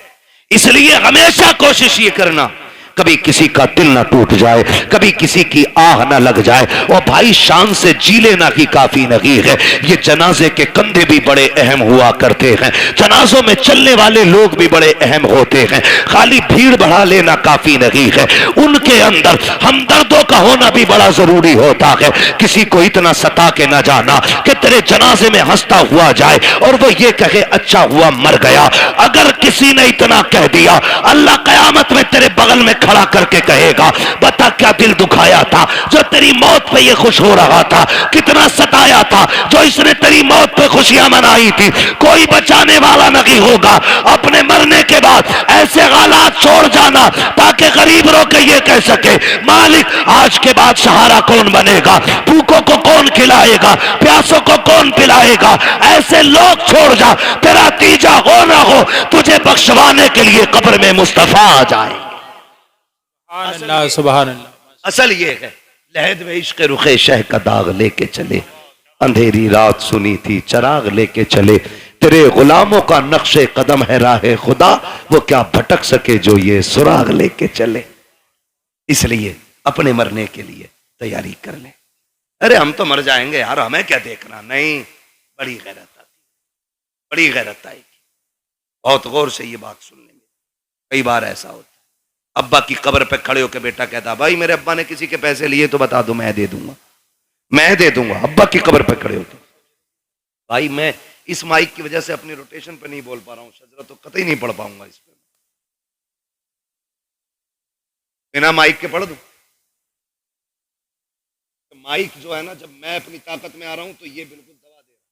इसलिए हमेशा कोशिश ये करना कभी किसी का दिल ना टूट जाए, कभी किसी की आह ना लग जाए। और भाई शान से जी लेना ही काफी नहीं है। ये जनाजे के कंधे भी बड़े अहम हुआ करते हैं, जनाजों में चलने वाले लोग भी बड़े अहम होते हैं। खाली भीड़ बढ़ा लेना काफी नहीं है, उनके अंदर हमदर्दों का होना भी बड़ा जरूरी होता है। किसी को इतना सता के ना जाना कि तेरे जनाजे में हंसता हुआ जाए और वो ये कहे अच्छा हुआ मर गया। अगर किसी ने इतना कह दिया, अल्लाह कयामत में तेरे बगल में खड़ा करके कहेगा बता क्या दिल दुखाया था जो तेरी मौत पे ये खुश हो रहा था, कितना सताया था जो इसने तेरी मौत पे खुशियां मनाई थी। कोई बचाने वाला नहीं होगा। अपने मरने के बाद ऐसे हालात छोड़ जाना ताकि गरीब रो के ये कह सके मालिक आज के बाद सहारा कौन बनेगा, भूखों को कौन खिलाएगा, प्यासों को कौन पिलाएगा। ऐसे लोग छोड़ जा, तेरा तीजा हो ना हो तुझे बख्शवाने के लिए कब्र में मुस्तफा आ जाए। सुभान अल्लाह। असल ये है लहद में इश्क रुखे शह का दाग लेके चले, अंधेरी रात सुनी थी चराग लेके चले। तेरे गुलामों का नक्शे कदम है राहे खुदा, वो क्या भटक सके जो ये सुराग लेके चले। इसलिए अपने मरने के लिए तैयारी कर ले। अरे हम तो मर जाएंगे यार, हमें क्या देखना। नहीं, बड़ी गैरत आती, बड़ी गैरत आएगी। बहुत गौर से ये बात सुनने में। कई बार ऐसा होता, अब्बा की कब्र पे खड़े होकर बेटा कहता भाई मेरे अब्बा ने किसी के पैसे लिए तो बता दो, मैं दे दूंगा, मैं दे दूंगा। अब्बा की कब्र पे खड़े होकर भाई मैं इस माइक की वजह से अपनी रोटेशन पे नहीं बोल पा रहा हूं, शजरा तो कतई नहीं पढ़ पाऊंगा इस पे, बिना माइक के पढ़ दूं। तो माइक जो है ना, जब मैं अपनी ताकत में आ रहा हूं तो ये बिल्कुल दबा दे रहा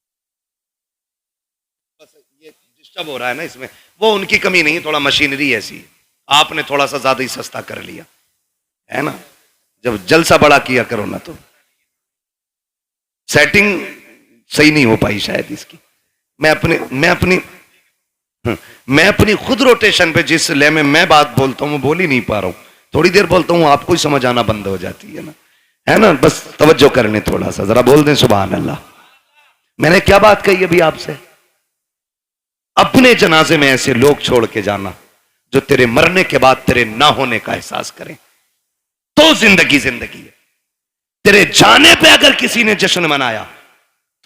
है। बस ये डिस्टर्ब हो रहा है ना इसमें, वो उनकी कमी नहीं, थोड़ा मशीनरी ऐसी है, आपने थोड़ा सा ज्यादा ही सस्ता कर लिया है ना। जब जलसा बड़ा किया करो ना तो सेटिंग सही नहीं हो पाई शायद इसकी। मैं अपनी खुद रोटेशन पे जिस ले में मैं बात बोलता हूं वो बोल ही नहीं पा रहा हूं। थोड़ी देर बोलता हूं आपको ही समझ आना बंद हो जाती है ना, है ना। बस तवज्जो करने थोड़ा सा, जरा बोल दें सुभान अल्लाह। मैंने क्या बात कही अभी आपसे? अपने जनाजे में ऐसे लोग छोड़ के जाना जो तेरे मरने के बाद तेरे ना होने का एहसास करें, तो जिंदगी जिंदगी है। तेरे जाने पे अगर किसी ने जश्न मनाया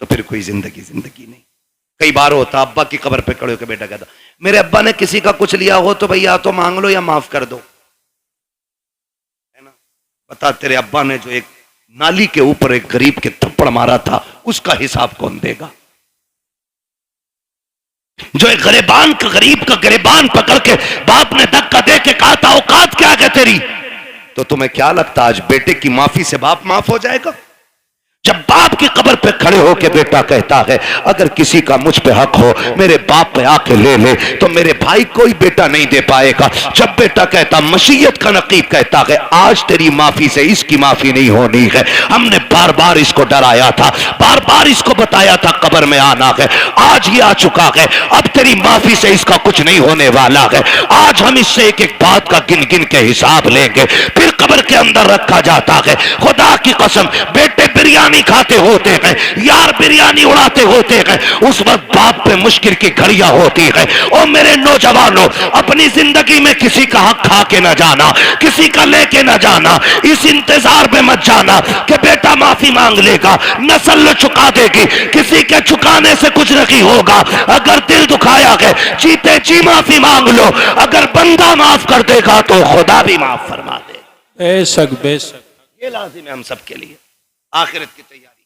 तो फिर कोई जिंदगी जिंदगी नहीं। कई बार होता अब्बा की कब्र पे खड़े होकर बेटा कहता मेरे अब्बा ने किसी का कुछ लिया हो तो भैया तो मांग लो या माफ कर दो, है ना। बता तेरे अब्बा ने जो एक नाली के ऊपर एक गरीब के थप्पड़ मारा था उसका हिसाब कौन देगा? जो एक गरीबान का गरीब का गरीबान पकड़ के बाप ने धक्का दे के कहा था औकात क्या है तेरी, तो तुम्हें क्या लगता आज बेटे की माफी से बाप माफ हो जाएगा? जब बाप की कब्र पे खड़े होके बेटा कहता है अगर किसी का मुझ पे हक हो मेरे बाप पे आके ले ले, तो मेरे भाई कोई बेटा नहीं दे पाएगा। जब बेटा कहता मशीयत का नकीब कहता है आज तेरी माफी से इसकी माफी नहीं होनी है, हमने बार बार इसको डराया था, बार बार इसको बताया था कब्र में आना है, आज ही आ चुका है, अब तेरी माफी से इसका कुछ नहीं होने वाला है। आज हम इससे एक एक बात का गिन गिन के हिसाब लेंगे। फिर कब्र के अंदर रखा जाता है। खुदा की कसम बेटे बिरयानी खाते होते हैं, यार बिरयानी उड़ाते होते हैं, उस वक्त बाप पे मुश्किल की घड़ियां होती है। और मेरे नौजवानों अपनी जिंदगी में किसी का हक खा के ना जाना, किसी का लेके ना जाना, इस इंतजार में मत जाना कि बेटा माफी मांग लेगा, नस्ल चुका देगी। किसी के चुकाने से कुछ नहीं होगा। अगर दिल दुखाया है जीते जी माफी मांग लो, अगर बंदा माफ कर देगा तो खुदा भी माफ फरमा दे। बेशक बेशक, ये लाजिम है हम सबके लिए। आखिरत की तैयारी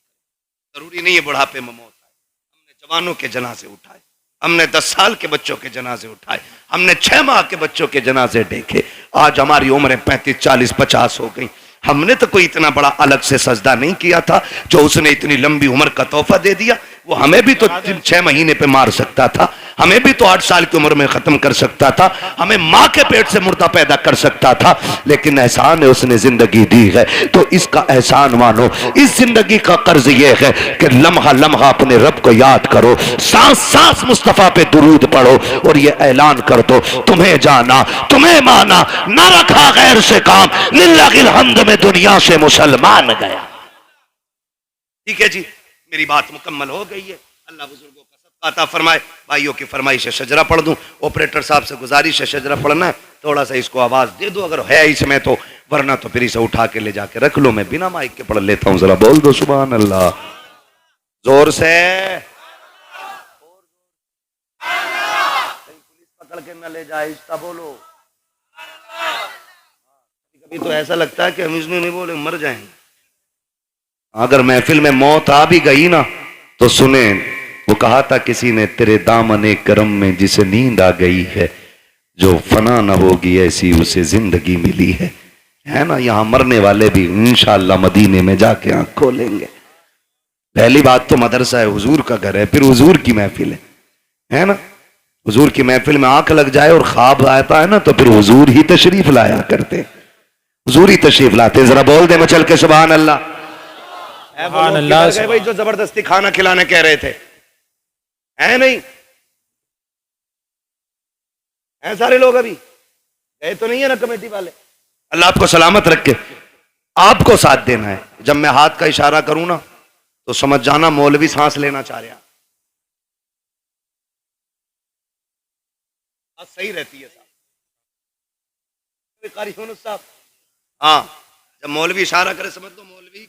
जरूरी नहीं है बुढ़ापे में मौत आए। हमने जवानों के जनाजे उठाए, हमने 10 साल के बच्चों के जनाजे उठाए, हमने 6 माह के बच्चों के जनाजे देखे। आज हमारी उम्रें 35, 40, 50 हो गई। हमने तो कोई इतना बड़ा अलग से सजदा नहीं किया था, जो उसने इतनी लंबी उम्र का तोहफा दे दिया। वो हमें भी तो 6 महीने पे मार सकता था, हमें भी तो 8 साल की उम्र में खत्म कर सकता था, हमें माँ के पेट से मुर्दा पैदा कर सकता था। लेकिन एहसान है उसने जिंदगी दी है तो इसका एहसान मानो। इस जिंदगी का कर्ज ये है कि लम्हा लम्हा अपने रब को याद करो, सांस सांस मुस्तफा पे दुरूद पढ़ो और ये ऐलान कर दो तुम्हें जाना तुम्हें माना, ना रखा गैर से काम, लिल्लाहिल हम्द में दुनिया से मुसलमान गया। ठीक है जी, मेरी बात मुकम्मल हो गई है। अल्लाह बुजुर्गों का सदका अता फरमाए। भाइयों की फरमाइश है शजरा पढ़ दूं। ऑपरेटर साहब से गुजारिश है शजरा पढ़ना है, थोड़ा सा इसको आवाज दे दो अगर है इसमें तो, वरना तो फिर इसे उठा के ले जाके रख लो, मैं बिना माइक के पढ़ लेता हूं। जरा बोल दो सुभान अल्लाह जोर से। पुलिस पकड़ के न ले जाए, इसका बोलो। कभी तो ऐसा लगता है कि हम इसमें नहीं बोले मर जाएंगे। अगर महफिल में मौत आ भी गई ना तो सुने, वो कहा था किसी ने, तेरे दामने करम में जिसे नींद आ गई है, जो फना न होगी ऐसी उसे जिंदगी मिली है ना। यहां मरने वाले भी इंशाअल्लाह मदीने में जाके आंख खोलेंगे। पहली बात तो मदरसा है, हुजूर का घर है, फिर हुजूर की महफिल है ना। हुजूर की महफिल में आंख लग जाए और ख्वाब आता है ना तो फिर हुजूर ही तशरीफ लाया करते, हुजूर ही तशरीफ लाते। जरा बोल दे मचल के सुभान अल्लाह। सुभान अल्लाह। गए भाई जो जबरदस्ती खाना खिलाने कह रहे थे, है नहीं है सारे लोग अभी गए तो नहीं है ना कमेटी वाले। अल्लाह आपको सलामत रखे। आपको साथ देना है। जब मैं हाथ का इशारा करूं ना तो समझ जाना मौलवी सांस लेना चाह रहा। बात सही रहती है साहब। कारी यूनुस साहब, हाँ जब मौलवी इशारा करे समझ लो मौलवी